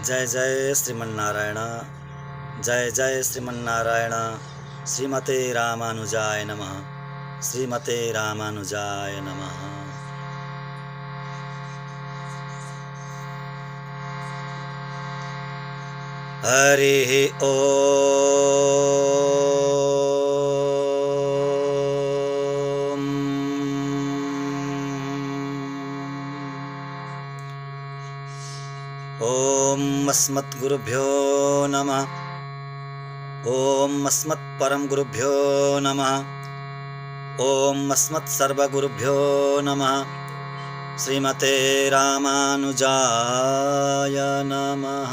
जय जय श्रीमन्नारायण। जय जय श्रीमन्नारायण। श्रीमते रामानुजाय नमः। श्रीमते रामानुजाय नमः। हरि ओम अस्मद्गुरुभ्यो नमः। ओम अस्मत्परम गुरुभ्यो नमः। ओम अस्मत्सर्वगुरुभ्यो नमः। श्रीमते रामानुजाय नमः।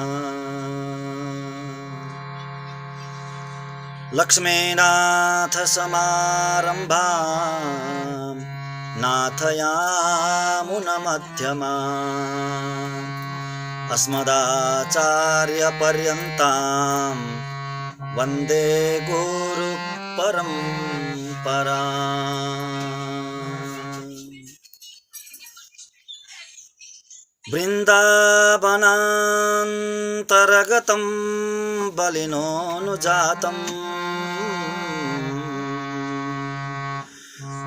लक्ष्मीनाथ समारंभां नाथयामुनमध्यमाम् अस्मदाचार्यपर्यन्तां वन्दे गुरुपरम्पराम्। वृन्दावनान्तर्गतं बलिनोऽनुजातम्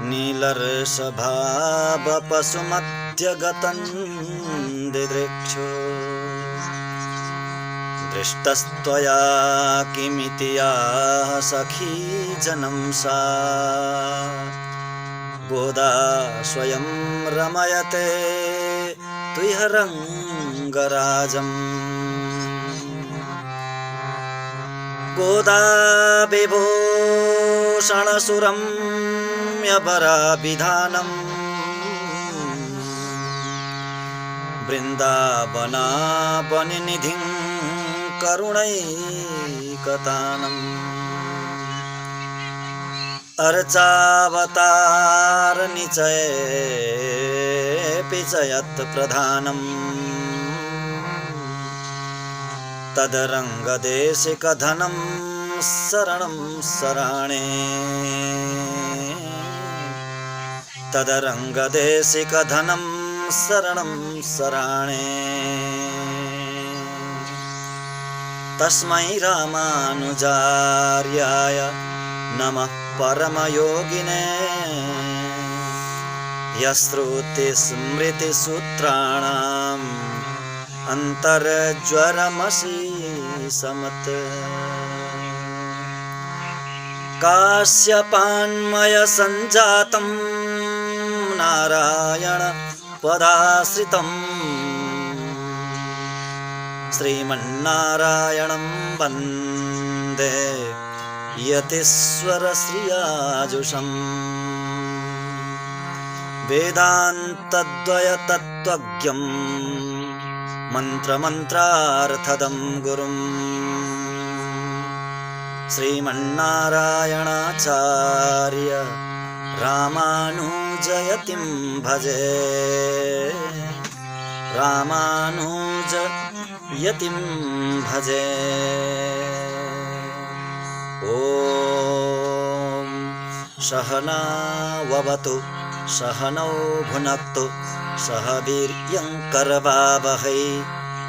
नीलर्षभावपशुमध्यगतं दिदृक्षो दृष्टस्त्वया किमिति या सखी जनं सा गोदा स्वयं रमयते तुयरङ्गराजम्। गोदा विभूषणसुरं यवराभिधानम् वृन्दावनावनिनिधिं करुणैकतानम् अर्चावतारनिचयेऽपि च यत्प्रधानम् तदरङ्गदेशिकधनं शरणं शराणे तदरङ्गदेशिकधनं शरणं शराणे। तस्मै रामानुजार्याय नमः परमयोगिने यश्रुतिस्मृतिसूत्राणाम् अन्तर्ज्वरमसि समत्। काश्यपान्मयसञ्जातं नारायण पदाश्रितं श्रीमन्नारायणं वन्दे यतीश्वरश्रियाजुषम्। वेदान्तद्वयतत्त्वज्ञं मन्त्रमन्त्रार्थदं गुरुं श्रीमन्नारायणाचार्य रामानुजयतिं भजे रामानुजयतिं भजे। ॐ सहनाववतु सहनौ भुनक्तु सह वीर्यं करवावहै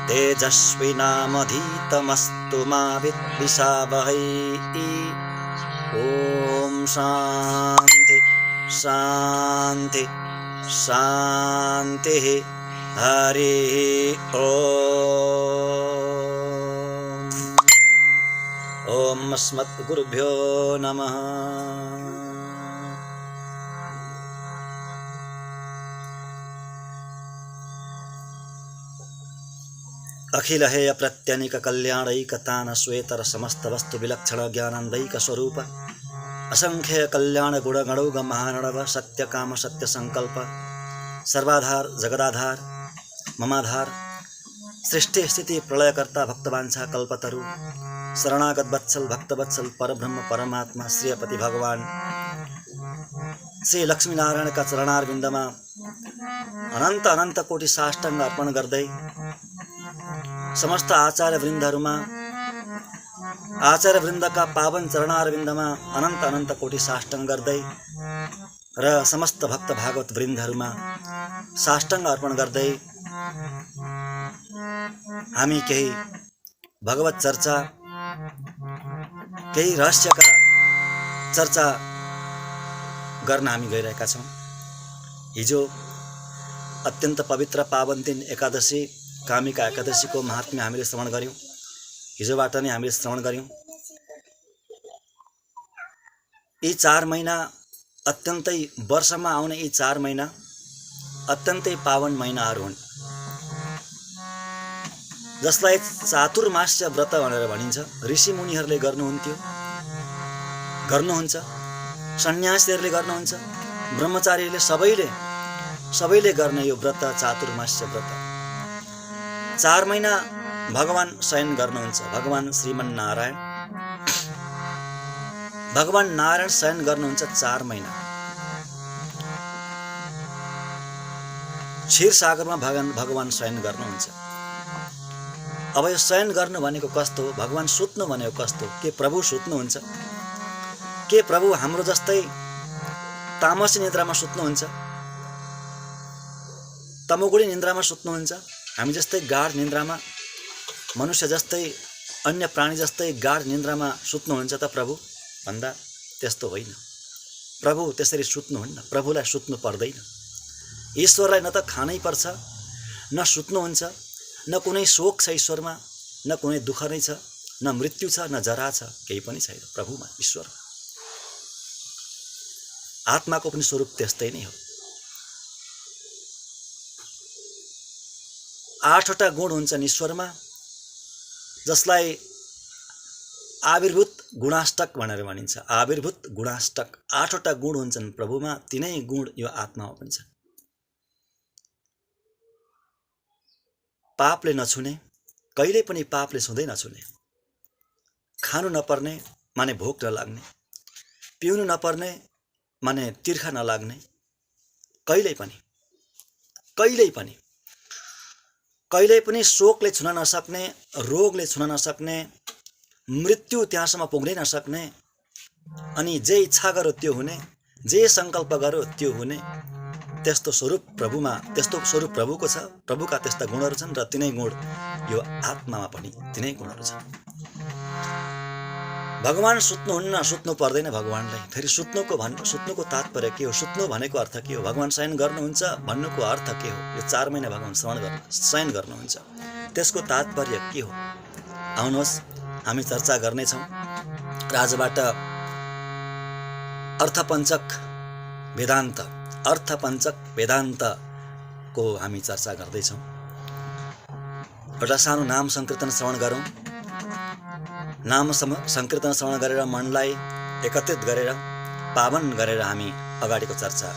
तेजस्विनामधीतमस्तु मा विद्विषावहै। ॐ शान्ति शान्ति शान्तिः। हरिः ॐ अस्मद्गुरुभ्यो नमः। अखिल हेय प्रत्यनिक कल्याणैकतान श्वेतर समस्त वस्तु विलक्षण ज्ञानंदैक स्वरूप असंख्य कल्याण गुण गणौग महानड़व सत्य काम सत्य संकल्प सर्वाधार जगदाधार ममाधार सृष्टि स्थिति प्रलयकर्ता भक्तवांछा कल्पतरु शरणागत वत्सल भक्तवत्सल परब्रह्म परमात्मा श्रीपति भगवान श्री लक्ष्मीनारायण का चरणारविंदमा अनंत अनंत कोटि साष्टांग अर्पण गर्दै समस्त आचार्य वृन्दका पावन चरणारविन्दमा अनंत अनंत कोटि साष्टांग गर्दै र समस्त भक्त भागवत वृन्दहरुमा साष्टांग अर्पण गर्दै हामी केही भगवत चर्चा, केही रहस्यका चर्चा गर्न हामी गइरहेका छौँ। हिजो अत्यन्त पवित्र पावन दिन एकादशी, कामिका एकादशीको महात्म्य हामीले श्रवण गऱ्यौँ। हिजोबाट नै हामीले श्रवण गऱ्यौँ। यी 4 महिना अत्यन्तै, वर्षमा आउने यी 4 महिना अत्यन्तै पावन महिनाहरू हुन्, जसलाई चातुर्मास्य व्रत भनेर भनिन्छ। ऋषि मुनिहरूले गर्नुहुन्छ, सन्यासीहरूले गर्नुहुन्छ, ब्रह्मचारीहरूले सबैले गर्ने यो व्रत चातुर्मास्य व्रत। 4 महिना भगवान शयन गर्नुहुन्छ। भगवान श्रीमन्नारायण शयन गर्नुहुन्छ 4 महिना। क्षीर सागरमा भगवान शयन गर्नुहुन्छ। अब यो शयन गर्नु भनेको कस्तो हो? भगवान सुत्नु भनेको कस्तो? के प्रभु सुत्नुहुन्छ? के प्रभु हाम्रो जस्तै तामसी निद्रामा सुत्नुहुन्छ? तमोगुणी निद्रामा सुत्नुहुन्छ? हामी जस्तै गाढ निद्रामा, मनुष्य जस्तै, अन्य प्राणी जस्तै गाढ निद्रामा सुत्नुहुन्छ त प्रभु? भन्दा त्यस्तो होइन। प्रभु त्यसरी सुत्नुहुन्न। प्रभुलाई सुत्नु पर्दैन। ईश्वरलाई न त खानै पर्छ, न सुत्नुहुन्छ, न कुनै शोक छ ईश्वरमा, न कुनै दुःख नै छ, न मृत्यु छ, न जरा छ, केही पनि छैन प्रभुमा, ईश्वर। आत्माको पनि स्वरूप त्यस्तै नै हो। 8वटा गुण हुन्छन् ईश्वरमा, जसलाई आविर्भूत गुणाष्टक भनेर भनिन्छ। आविर्भूत गुणाष्टक 8वटा गुण हुन्छन् प्रभुमा, तिनै गुण यो आत्मामा पनि छ। पापले नछुने, कहिल्यै पनि पापले छुँदै नछुने, खानु नपर्ने माने भोक नलाग्ने, पिउनु नपर्ने माने तिर्खा नलाग्ने, कहिल्यै पनि शोकले छुन नसक्ने, रोगले छुन नसक्ने, मृत्यु त्यहाँसम्म पुग्नै नसक्ने, अनि जे इच्छा गर्यो त्यो हुने, जे सङ्कल्प गर्यो त्यो हुने, त्यस्तो स्वरूप प्रभुमा, त्यस्तो स्वरूप प्रभुको छ। प्रभुका त्यस्ता गुणहरू छन् र तिनै गुण यो आत्मामा पनि तिनै गुणहरू छन्। भगवान सुत्नुहुन्न, सुत्नु पर्दैन भगवानलाई। फेरि सुत्नुको तात्पर्य के हो? सुत्नु भनेको अर्थ के हो? भगवान शयन गर्नुहुन्छ भन्नुको अर्थ के हो? यो 4 महिना भगवान शयन गर्नुहुन्छ, त्यसको तात्पर्य के हो? आउनुहोस् हामी चर्चा गर्नेछौँ। र आजबाट अर्थपञ्चक वेदान्तको हामी चर्चा गर्दैछौँ। एउटा सानो नाम सङ्कीर्तन श्रवण गरौँ। नाम सङ्कीर्तन श्रवण गरेर मनलाई एकत्रित गरेर, पावन गरेर हामी अगाडिको चर्चा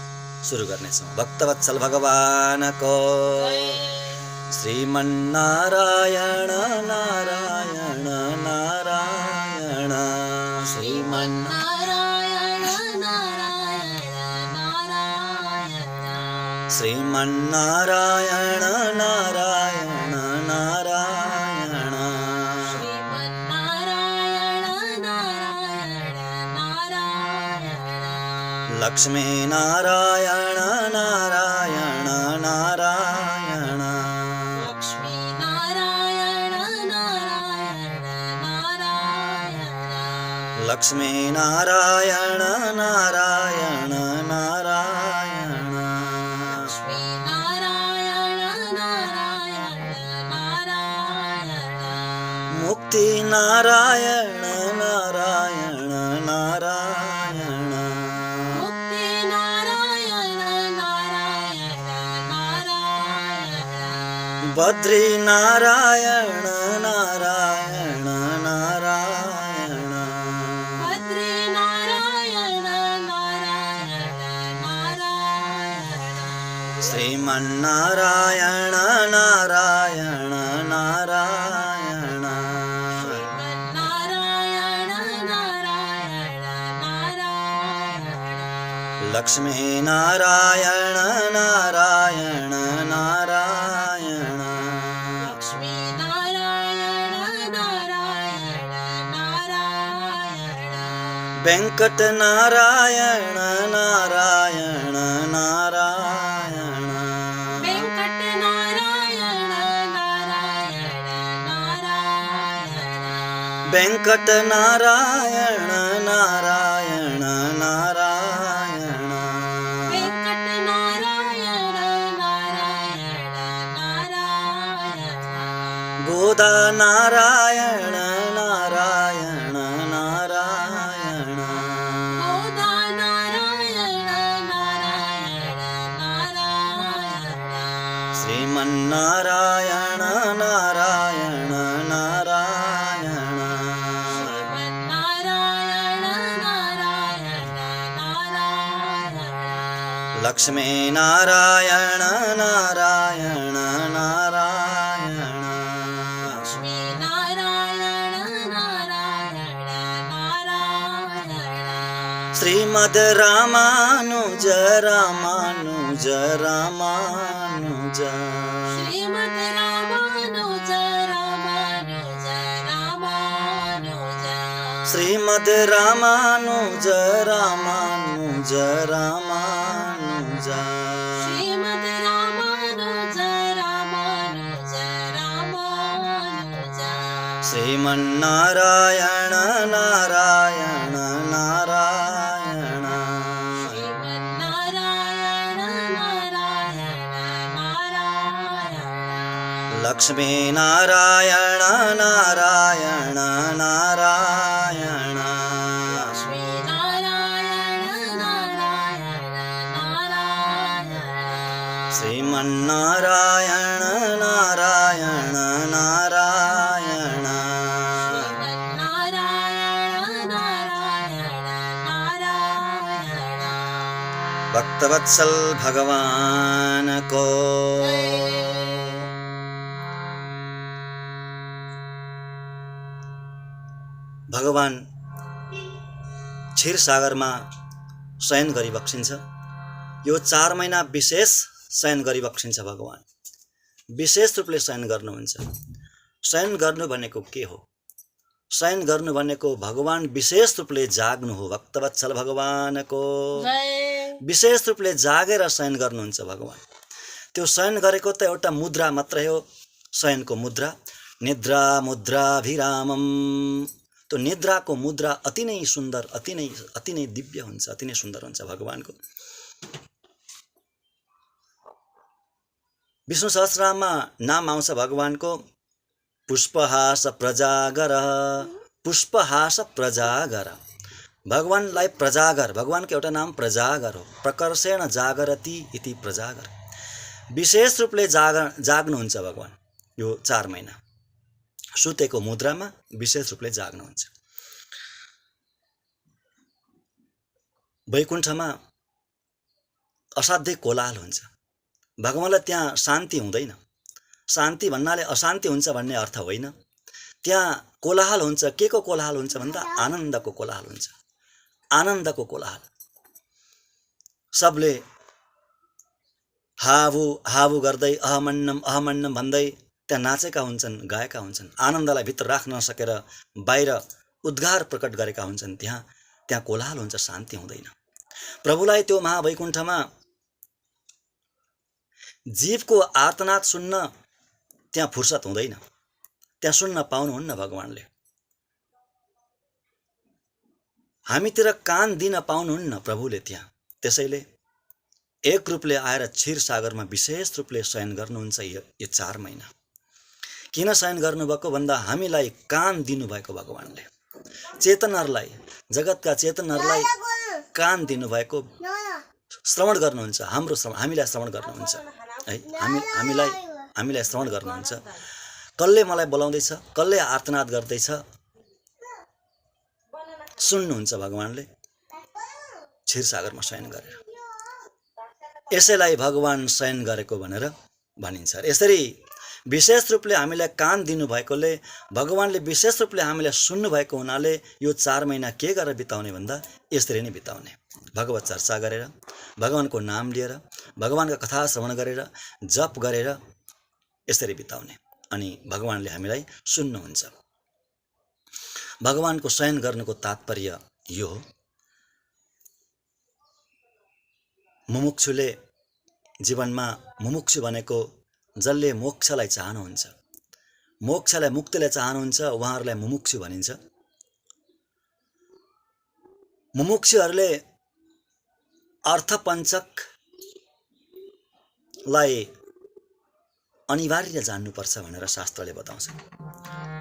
सुरु गर्नेछौँ। भक्तवत्सल भगवानको श्रीमन्नारायण नारायण नारायण, श्रीमन्नारायण नारायण नारायण, श्रीमन्नारायण नारायण नारायण, श्रीमन्नारायण नारायण नारायण, लक्ष्मी नारायण नारायण नारायण, लक्ष्मी नारायण नारायण नारायण, लक्ष्मी नारायण नारायण नारायण, लक्ष्मी नारायण नारायण नारायण, मुक्ति नारायण नारायण नारायण, मुक्ति नारायण नारायण नारायण, बद्री नारायण नारायण नारायण, बद्री नारायण नारायण नारायण, श्रीमन्नारायण नारायण नारायण, श्रीमन्नारायण नारायण नारायण, लक्ष्मी नारायण नारायण नारायण, लक्ष्मी नारायण नारायण नारायण, वेंकट नारायण नारायण नारायण, वेंकट नारायण नारायण वेङ्कट नारायण नारायण नारायण वेङ्कट नारायण नारायण नारायण गोदा नारायण नारायण नारायण गोदा नारायण नारायण नारायण श्रीमन्नारायण नारायण नारायण श्रीमन्नारायण नारायण नारायण लक्ष्मी नारायण नारायण नारायण लक्ष्मी नारायण नारायण नारायण श्रीमद् रामानुज रामानुज रामानुज श्रीमद् रामानुज रामानुज रामानुज श्रीमद् रामानुज रामानुज रामानुज श्रीमद् रामानुज रामानुज रामानुज श्रीमन्नारायण नारायण नारायण श्रीमन्नारायण नारायण नारायण लक्ष्मी नारायण नारायण नारायण लक्ष्मी नारायण नारायण नारायण श्रीमन्नारायण नारायण नारायण श्रीमन्नारायण नारायण नारायण भक्तवत्सल भगवान को भगवान क्षीरसागरमा शयन गरिबक्सिन्छ। यो 4 महिना विशेष शयन गरिबक्सिन्छ। भगवान विशेष रूपले शयन गर्नुहुन्छ। शयन गर्नु भनेको के हो? शयन गर्नु भनेको भगवान विशेष रूपले जाग्नु हो। भक्तवत्सल भगवानको विशेष रूपले जागेर शयन गर्नुहुन्छ भगवान। त्यो शयन गरेको त एउटा मुद्रा मात्रै हो, शयनको मुद्रा। निद्रा मुद्राभिरामम। त्यो निद्राको मुद्रा अति नै सुन्दर, अति नै दिव्य हुन्छ, अति नै सुन्दर हुन्छ भगवानको। विष्णु सहस्रनाममा नाम आउँछ भगवानको पुष्पहास प्रजागर। पुष्पहास प्रजागर भगवानलाई प्रजागर, भगवानको एउटा नाम प्रजागर हो। प्रकर्षेण जागरति इति प्रजागर। विशेष रूपले जाग्नुहुन्छ भगवान। यो 4 महिना सुतेको मुद्रामा विशेष रूपले जाग्नुहुन्छ। वैकुण्ठमा असाध्यै कोलाहल हुन्छ। भगवानलाई त्यहाँ शान्ति हुँदैन। शान्ति भन्नाले अशान्ति हुन्छ भन्ने अर्थ होइन। त्यहाँ कोलाहल हुन्छ। के को कोलाहल हुन्छ भन्दा आनन्दको कोलाहल हुन्छ। आनन्दको कोलाहल। सबले हावु हावु गर्दै अहमन्नम अहमन्नम भन्दै त्यहाँ नाचेका हुन्छन्, गाएका हुन्छन्। आनन्दलाई भित्र राख्न नसकेर बाहिर उद्गार प्रकट गरेका हुन्छन्। त्यहाँ कोलाहल हुन्छ, शान्ति हुँदैन। प्रभुलाई त्यो महावैकुण्ठमा जीवको आर्तनाद सुन्न त्यहाँ फुर्सद हुँदैन। त्यहाँ सुन्न पाउनुहुन्न भगवानले। हामीतिर कान दिन पाउनुहुन्न प्रभुले त्यहाँ। त्यसैले एक रूपले आएर क्षीरसागरमा विशेष रूपले शयन गर्नुहुन्छ यो 4 महिना। किन शयन गर्नुभएको भन्दा हामीलाई कान दिनुभएको भगवानले। चेतनहरूलाई, जगतका चेतनहरूलाई कान दिनुभएको, श्रवण गर्नुहुन्छ। हाम्रो हामीलाई श्रवण गर्नुहुन्छ है। हामीलाई श्रवण गर्नुहुन्छ। कसले मलाई बोलाउँदैछ, कसले आर्तनाद गर्दैछ सुन्नुहुन्छ भगवानले क्षीरसागरमा शयन गरेर। यसैलाई भगवान शयन गरेको भनेर भनिन्छ। यसरी विशेष रूपले हामीलाई कान दिनुभएकोले, भगवानले विशेष रूपले हामीलाई सुन्नुभएको हुनाले यो 4 महिना के गरेर बिताउने भन्दा यसरी नै बिताउने। भगवत चर्चा गरेर, भगवानको नाम लिएर, भगवानका कथा श्रवण गरेर, जप गरेर यसरी बिताउने। अनि भगवानले हामीलाई सुन्नुहुन्छ। भगवानको शयन गर्नुको तात्पर्य यो हो। मुमुक्षुले जीवनमा, मुमुक्षु भनेको जसले मोक्षलाई चाहनुहुन्छ, मोक्षलाई, मुक्तिलाई चाहनुहुन्छ, उहाँहरूलाई मुमुक्षु भनिन्छ। मुमुक्षुहरूले अर्थपञ्चकलाई अनिवार्य जान्नुपर्छ भनेर शास्त्रले बताउँछ।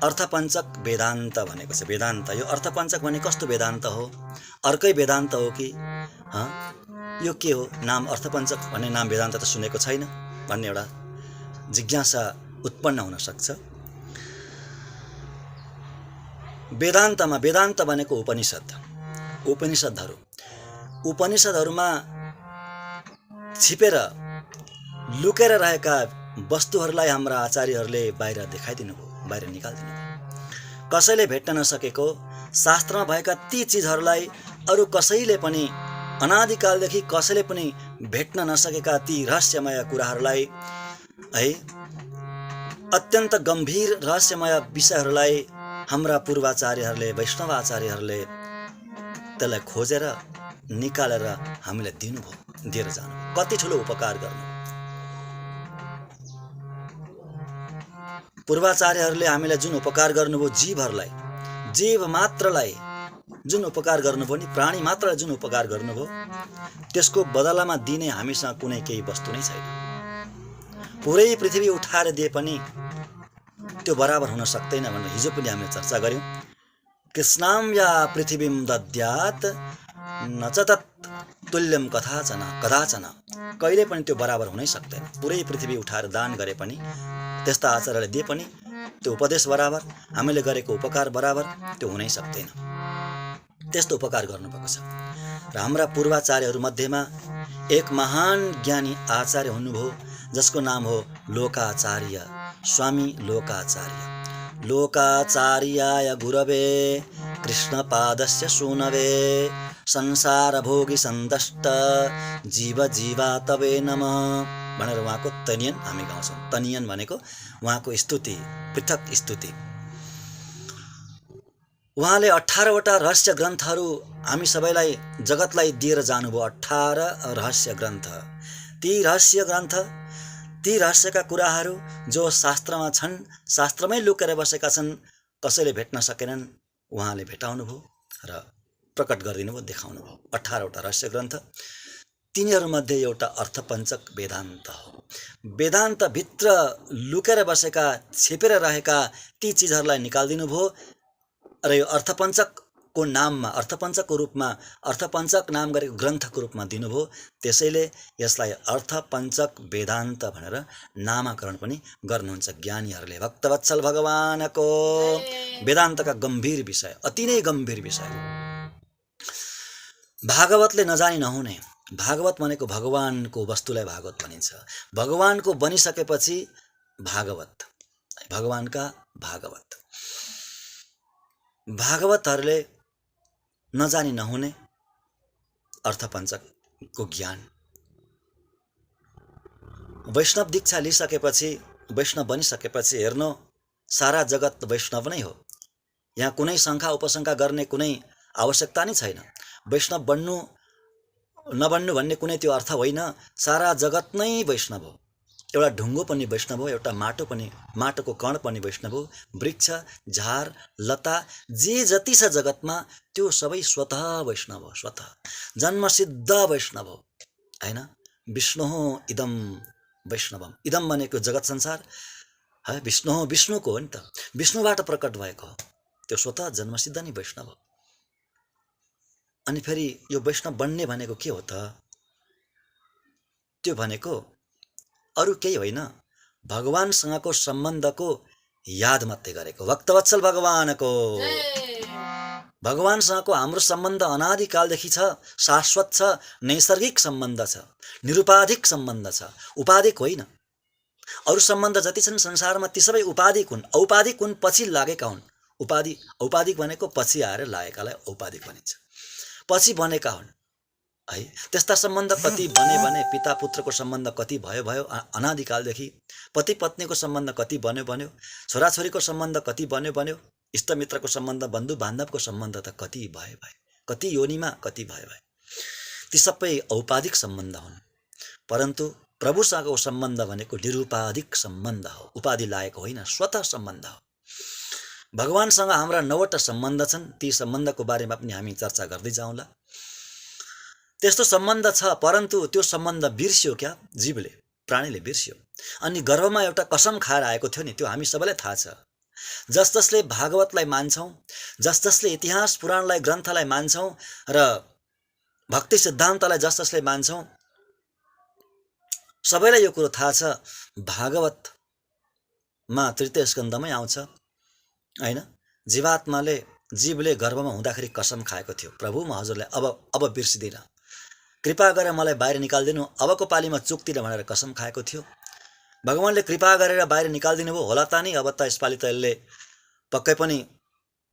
अर्थपञ्चक वेदान्त भनेको छ। वेदान्त, यो अर्थपञ्चक भने कस्तो वेदान्त हो? अर्कै वेदान्त हो कि यो के हो? नाम अर्थपञ्चक भन्ने नाम वेदान्त त सुनेको छैन भन्ने एउटा जिज्ञासा उत्पन्न हुन सक्छ। वेदान्तमा, वेदान्त भनेको उपनिषदहरूमा छिपेर लुकेर रहेका वस्तुहरूलाई हाम्रा आचार्यहरूले बाहिर देखाइदिनु भयो, बाहिर निकालिदिनु भयो। कसैले भेट्न नसकेको शास्त्रमा भएका ती चिजहरूलाई अरू कसैले पनि अनादिकालदेखि कसैले पनि भेट्न नसकेका ती रहस्यमय कुराहरूलाई है, अत्यन्त गम्भीर रहस्यमय विषयहरूलाई हाम्रा पूर्वाचार्यहरूले, वैष्णवाचार्यहरूले त्यसलाई खोजेर निकालेर हामीलाई दिनुभयो, दिएर जानु। कति ठुलो उपकार गर्नु। पूर्वाचार्यहरूले हामीलाई जुन उपकार गर्नुभयो, जीव मात्रलाई जुन उपकार गर्नुभयो नि, प्राणी मात्रलाई जुन उपकार गर्नुभयो, त्यसको बदलामा दिने हामीसँग कुनै केही वस्तु नै छैन। पुरै पृथ्वी उठाएर दिए पनि त्यो बराबर हुन सक्दैन भनेर हिजो पनि हामीले चर्चा गर्यौं। कृष्णाम या पृथ्वीम दद्यात् न च तत् तुल्यम कदाचन, कहिले पनि त्यो बराबर हुनै सक्दैन। पुरै पृथ्वी उठाएर दान गरे पनि, त्यस्ता आचार्यले दिए पनि त्यो उपदेश बराबर, हामीले गरेको उपकार बराबर त्यो हुनै सक्दैन। त्यस्तो उपकार गर्नुभएको छ। र हाम्रा पूर्वाचार्यहरू मध्येमा एक महान ज्ञानी आचार्य हुनुभयो, जसको नाम हो लोकाचार्य, स्वामी लोकाचार्य। लोकाचार्याय गुरवे कृष्णपादस्य सूनवे संसार भोगी सन्तष्ट जीव जीवातवे नमः भनेर उहाँको तनियन हामी गाउँछौँ। तनियन भनेको उहाँको स्तुति, पृथक स्तुति। उहाँले 18 वटा रहस्य ग्रन्थहरू हामी सबैलाई, जगतलाई दिएर जानुभयो। 18 रहस्य ग्रन्थ। ती रहस्यका कुराहरू जो शास्त्रमा छन्, शास्त्रमै लुकेर बसेका छन्, कसैले भेट्न सकेनन्, उहाँले भेटाउनुभयो र प्रकट गरिदिनु भयो, देखाउनु भयो। 18 वटा रहस्य ग्रन्थ, तिनीहरूमध्ये एउटा अर्थपञ्चक वेदान्त हो। वेदान्तभित्र लुकेर बसेका, छिपेर रहेका ती चिजहरूलाई निकालिदिनु भयो र यो अर्थपञ्चकको नाममा, अर्थपञ्चकको रूपमा, अर्थपञ्चक नाम गरेको ग्रन्थको रूपमा दिनुभयो। त्यसैले यसलाई अर्थपञ्चक वेदान्त भनेर नामाकरण पनि गर्नुहुन्छ ज्ञानीहरूले। भक्तवत्सल भगवानको वेदान्तका गम्भीर विषय, अति नै गम्भीर विषय। भागवतले नजानी नहुने। भागवत भनेको भगवानको वस्तुलाई भागवत भनिन्छ। भगवानको बनिसकेपछि भागवत, भगवानका भागवत। भागवतहरूले नजानी नहुने अर्थपञ्चकको ज्ञान। वैष्णव दीक्षा लिइसकेपछि, वैष्णव बनिसकेपछि हेर्नु, सारा जगत वैष्णव नै हो। यहाँ कुनै शङ्का उपशङ्का गर्ने कुनै आवश्यकता नै छैन। वैष्णव बन्नु नबन्नु भन्ने कुनै त्यो अर्थ होइन। सारा जगत नै वैष्णव हो। एउटा ढुङ्गो पनि वैष्णव हो, एउटा माटोको कण पनि वैष्णव हो। वृक्ष, झार, लता जे जति छ जगतमा त्यो सबै स्वतः वैष्णव हो। स्वतः जन्मसिद्ध वैष्णव हो, हैन? विष्णु इदम वैष्णवम। इदम भनेको जगत संसार है, विष्णुको हो नि त, विष्णुबाट प्रकट भएको हो। त्यो स्वतः जन्मसिद्ध नै वैष्णव हो। अनि फेरि यो वैष्णव बन्ने भनेको के हो त? त्यो भनेको अरू केही होइन, भगवानसँगको सम्बन्धको याद मात्रै गरेको। भक्तवत्सल भगवानको, भगवानसँगको हाम्रो सम्बन्ध अनादिकालदेखि छ, शाश्वत छ, नैसर्गिक सम्बन्ध छ, निरुपाधिक सम्बन्ध छ, उपाधिक होइन। अरू सम्बन्ध जति छन् संसारमा ती सबै उपाधिक हुन्, औपाधिक हुन्, पछि लागेका हुन्। औपाधिक भनेको पछि आएर लागेकालाई औपाधिक भनिन्छ, पछि बनेका हुन् है। त्यस्ता सम्बन्ध कति बने भने, पिता पुत्रको सम्बन्ध कति भयो अनादिकालदेखि, पति पत्नीको सम्बन्ध कति बन्यो, छोराछोरीको सम्बन्ध कति बन्यो, इष्टमित्रको सम्बन्ध, बन्धु बान्धवको सम्बन्ध त कति भयो, कति योनिमा कति भयो। ती सबै औपाधिक सम्बन्ध हुन्। परन्तु प्रभुसँगको सम्बन्ध भनेको निरुपाधिक सम्बन्ध हो, उपाधि लागेको होइन, स्वतः सम्बन्ध हो। भगवानसँग हाम्रा 9 वटा सम्बन्ध छन्। ती सम्बन्धको बारेमा पनि हामी चर्चा गर्दै जाउँला। त्यस्तो सम्बन्ध छ, परन्तु त्यो सम्बन्ध बिर्सियो क्या जीवले, प्राणीले बिर्सियो। अनि गर्भमा एउटा कसम खाएर आएको थियो नि, त्यो हामी सबैलाई थाहा छ। जस जसले भागवतलाई मान्छौँ, जस जसले इतिहास पुराणलाई, ग्रन्थलाई मान्छौँ र भक्ति सिद्धान्तलाई जस जसले मान्छौँ, सबैलाई यो कुरो थाहा छ। भागवतमा तृतीय स्कन्धमै आउँछ हैन, जीवले गर्भमा हुँदाखेरि कसम खाएको थियो, प्रभु म हजुरलाई अब बिर्सिदिनँ, कृपा गरेर मलाई बाहिर निकाल्दिनु, अबको पालीमा चुक्दिनँ भनेर कसम खाएको थियो। भगवानले कृपा गरेर बाहिर निकाल्दिनु भयो होला त नि, अब त यसपालि त यसले पक्कै पनि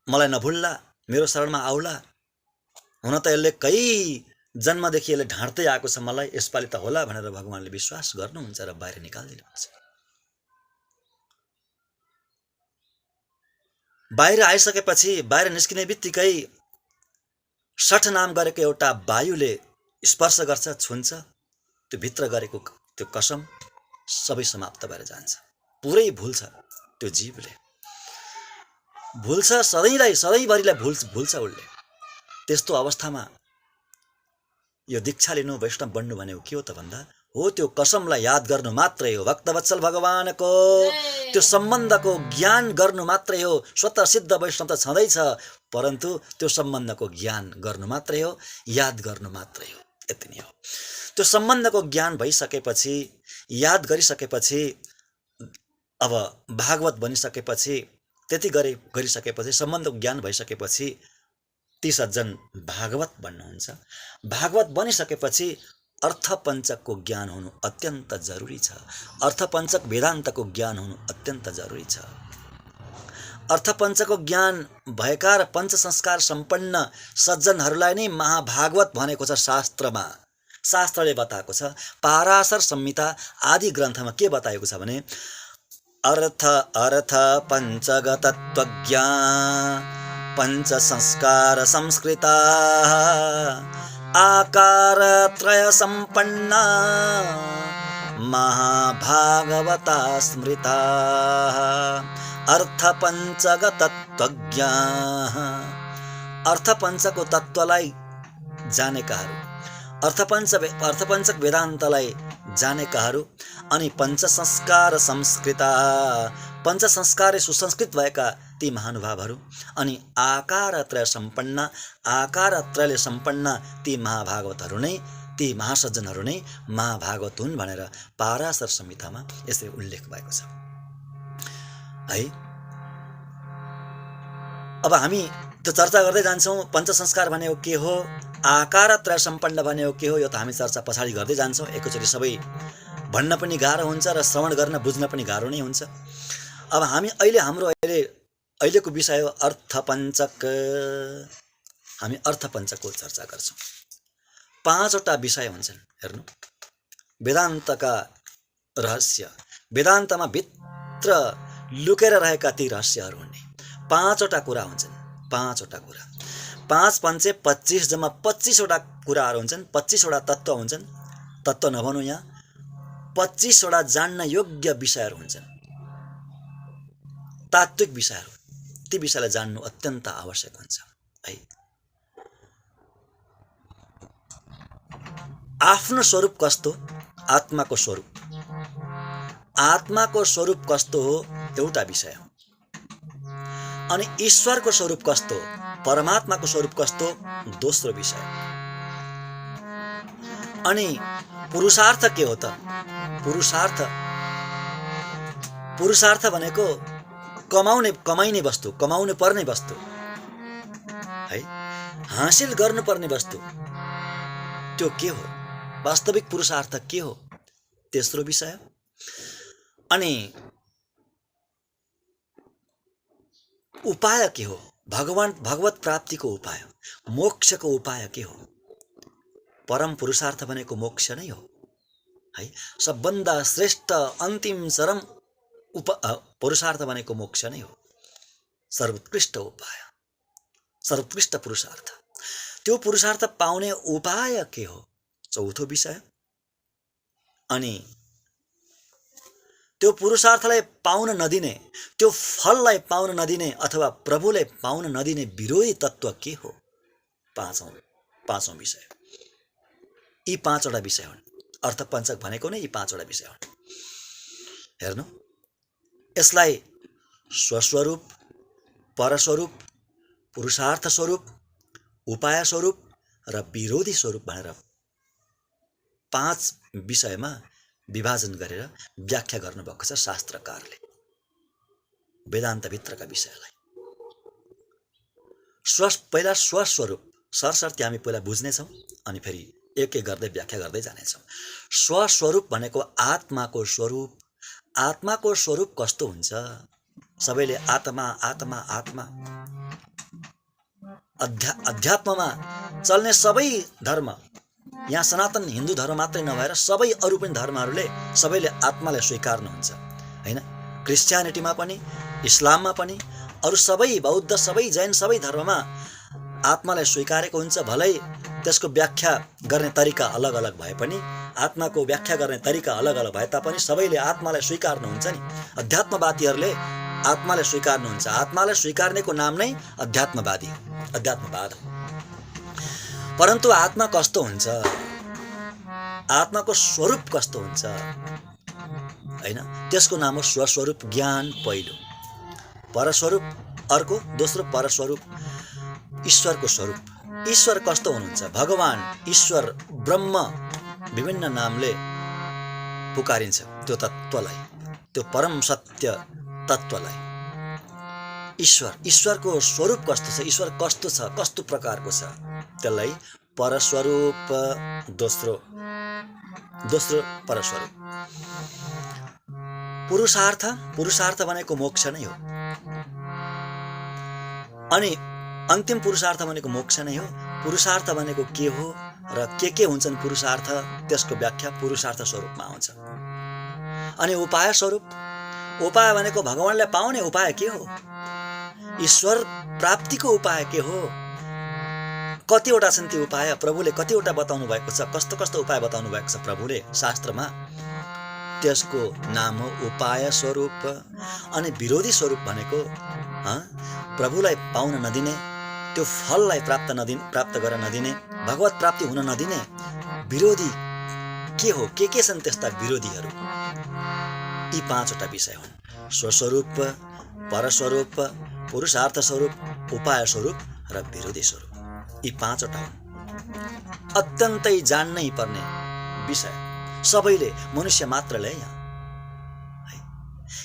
मलाई नभुल्ला, मेरो शरणमा आउला, हुन त यसले कही जन्मदेखि यसले ढाँट्दै आएको छ मलाई, यसपालि त होला भनेर भगवानले विश्वास गर्नुहुन्छ र बाहिर निकाल्दिनुहुन्छ। बाहिर आइसकेपछि, बाहिर निस्किने बित्तिकै सठ नाम गरेको एउटा वायुले स्पर्श गर्छ, छुन्छ, त्यो भित्र गरेको त्यो कसम सबै समाप्त भएर जान्छ। पुरै भुल्छ त्यो जीवले, भुल्छ, सधैँभरिलाई भुल्छ उसले। त्यस्तो अवस्थामा यो दीक्षा लिनु, वैष्णव बन्नु भनेको के हो त भन्दा हो त्यो कसमलाई याद गर्नु मात्रै हो। भक्तवत्सल भगवानको त्यो सम्बन्धको ज्ञान गर्नु मात्रै हो। स्वतः सिद्ध वैष्णव त छँदैछ, परन्तु त्यो सम्बन्धको ज्ञान गर्नु मात्रै हो, याद गर्नु मात्रै हो, यति नै हो। त्यो सम्बन्धको ज्ञान भइसकेपछि, याद गरिसकेपछि, अब भागवत बनिसकेपछि, त्यति गरिसकेपछि, सम्बन्धको ज्ञान भइसकेपछि ती सज्जन भागवत बन्नुहुन्छ। भागवत बनिसकेपछि अर्थपञ्चकको ज्ञान हुनु अत्यन्त जरुरी छ। अर्थपञ्चक वेदान्तको ज्ञान हुनु अत्यन्त जरुरी छ। अर्थपञ्चकको ज्ञान भएका र पञ्च संस्कार सम्पन्न सज्जनहरूलाई नै महाभागवत भनेको छ। शास्त्रमा, शास्त्रले बताएको छ। पाराशर संहिता आदि ग्रन्थमा के बताएको छ भने अर्थ पञ्चगतत्वज्ञा पञ्च संस्कार संस्कृता आकार त्रय संपन्ना महाभागवता स्मृता। अर्थ पञ्चगतत्वज्ञा, अर्थपञ्चको तत्त्वलाई जानेकाहरू, अर्थपञ्चक वेदान्तलाई जानेकाहरू, अनि पञ्चसंस्कार संस्कृता, पञ्चसंस्कार सुसंस्कृत भएका ती महानुभावहरू, अनि आकारत्रय सम्पन्न, आकारत्रयले सम्पन्न ती महाभागवतहरू नै, ती महासज्जनहरू नै महाभागवत हुन् भनेर पाराशर संहितामा यसरी उल्लेख भएको छ है। अब हामी त्यो चर्चा गर्दै जान्छौँ। पञ्चसंस्कार भनेको के हो, आकारत्रय सम्पन्न भनेको के हो, यो त हामी चर्चा पछाडि गर्दै जान्छौँ। एकैचोटि सबै भन्न पनि गाह्रो हुन्छ र श्रवण गर्न बुझ्न पनि गाह्रो नै हुन्छ। अब हामी अहिलेको विषय हो अर्थपञ्चक। हामी अर्थपञ्चकको चर्चा गर्छौँ। 5वटा विषय हुन्छन्। हेर्नु, वेदान्तका रहस्य, वेदान्तमा भित्र लुकेर रहेका ती रहस्यहरू हुन्। 5वटा कुरा हुन्छन्। 5वटा कुरा, 5 पञ्चे 25, जम्मा 25वटा कुराहरू हुन्छन्। 25वटा तत्त्व हुन्छन्। तत्त्व नभनौँ यहाँ, 25वटा जान्न योग्य विषयहरू हुन्छन्, तात्विक विषयहरू। ती विषयलाई जान्नु अत्यन्त आवश्यक हुन्छ है। आफ्नो स्वरूप कस्तो, आत्माको स्वरूप, आत्माको स्वरूप कस्तो हो एउटा विषय हो। अनि ईश्वरको स्वरूप कस्तो, परमात्माको स्वरूप कस्तो दोस्रो विषय। अनि पुरुषार्थ के हो त? पुरुषार्थ भनेको कमाइने वस्तु, कमाउनु पर्ने वस्तु है, हासिल गर्नुपर्ने वस्तु, त्यो के हो? वास्तविक पुरुषार्थ के हो? तेस्रो विषय। अनि उपाय के हो? भगवत प्राप्तिको उपाय, मोक्षको उपाय के हो? परम पुरुषार्थ भनेको मोक्ष नै हो है। सबभन्दा श्रेष्ठ अन्तिम चरम पुरुषार्थ भनेको मोक्ष नै हो। सर्वोत्कृष्ट उपाय, सर्वोत्कृष्ट पुरुषार्थ। त्यो पुरुषार्थ पाउने उपाय के हो? चौथो विषय। अनि त्यो पुरुषार्थलाई पाउन नदिने, त्यो फललाई पाउन नदिने अथवा प्रभुलाई पाउन नदिने विरोधी तत्त्व के हो? पाँचौं विषय। यी 5 वटा विषय हुन्। अर्थपञ्चक भनेको नै यी 5 वटा विषय हुन्। हेर्नु, यसलाई स्वस्वरूप, परस्वरूप, पुरुषार्थ स्वरूप, उपाय स्वरूप र विरोधी स्वरूप भनेर 5 विषयमा विभाजन गरेर व्याख्या गर्नुभएको छ शास्त्रकारले वेदान्तभित्रका विषयलाई। पहिला स्वस्वरूप सरसर्ती हामी पहिला बुझ्नेछौँ अनि फेरि एक एक गर्दै व्याख्या गर्दै जानेछौँ। स्वस्वरूप भनेको आत्माको स्वरूप। आत्माको स्वरूप कस्तो हुन्छ? सबैले आत्मा आत्मा आत्मा, अध्यात्ममा चल्ने सबै धर्म, यहाँ सनातन हिन्दू धर्म मात्रै नभएर सबै अरू पनि धर्महरूले सबैले आत्मालाई स्वीकार्नुहुन्छ, हैन? क्रिस्चियनिटीमा पनि, इस्लाममा पनि, अरू सबै बौद्ध, सबै जैन, सबै धर्ममा आत्मालाई स्वीकारेको हुन्छ। भलै त्यसको व्याख्या गर्ने तरिका अलग अलग भए पनि, आत्माको व्याख्या गर्ने तरिका अलग अलग भए तापनि सबैले आत्मालाई स्वीकार्नुहुन्छ नि। अध्यात्मवादीहरूले आत्मालाई स्वीकार्नुहुन्छ। आत्मालाई स्वीकार्नेको नाम नै अध्यात्मवादी, अध्यात्मवाद। परन्तु आत्मा कस्तो हुन्छ? आत्माको स्वरूप कस्तो हुन्छ, हैन? त्यसको नाम हो स्वस्वरूप ज्ञान पहिलो, परस्वरूप अर्को, दोस्रो परस्वरूप ईश्वरको स्वरूप। ईश्वर कस्तो हुनुहुन्छ? भगवान, ईश्वर, ब्रह्म विभिन्न नामले पुकारिन्छ त्यो तत्त्वलाई, त्यो परम सत्य तत्त्वलाई ईश्वर। ईश्वरको स्वरूप कस्तो छ? ईश्वर कस्तो छ? कस्तो प्रकारको छ? त्यसलाई परस्वरूप, दोस्रो परस्वरूप। पुरुषार्थ भनेको मोक्ष नै हो, अनि अन्तिम पुरुषार्थ भनेको मोक्ष नै हो। पुरुषार्थ भनेको के हो र के हुन्छन् पुरुषार्थ, त्यसको व्याख्या पुरुषार्थ स्वरूपमा आउँछ। अनि उपाय स्वरूप, उपाय भनेको भगवानलाई पाउने उपाय के हो? ईश्वर प्राप्तिको उपाय के हो? कतिवटा छन् ती उपाय? प्रभुले कतिवटा बताउनु भएको छ? कस्तो कस्तो उपाय बताउनु भएको छ प्रभुले शास्त्रमा? त्यसको नाम हो उपाय स्वरूप। अनि विरोधी स्वरूप भनेको प्रभुलाई पाउन नदिने, त्यो फललाई प्राप्त गर्न नदिने, भगवत प्राप्ति हुन नदिने विरोधी के हो? के छन् त्यस्ता विरोधीहरू? यी 5 वटा विषय हुन्। स्वस्वरूप, परस्वरूप, पुरुषार्थ स्वरूप, उपाय स्वरूप र विरोधी स्वरूप। यी 5 वटा हुन्। अत्यन्तै जान्नै पर्ने विषय, सबैले, मनुष्य मात्रले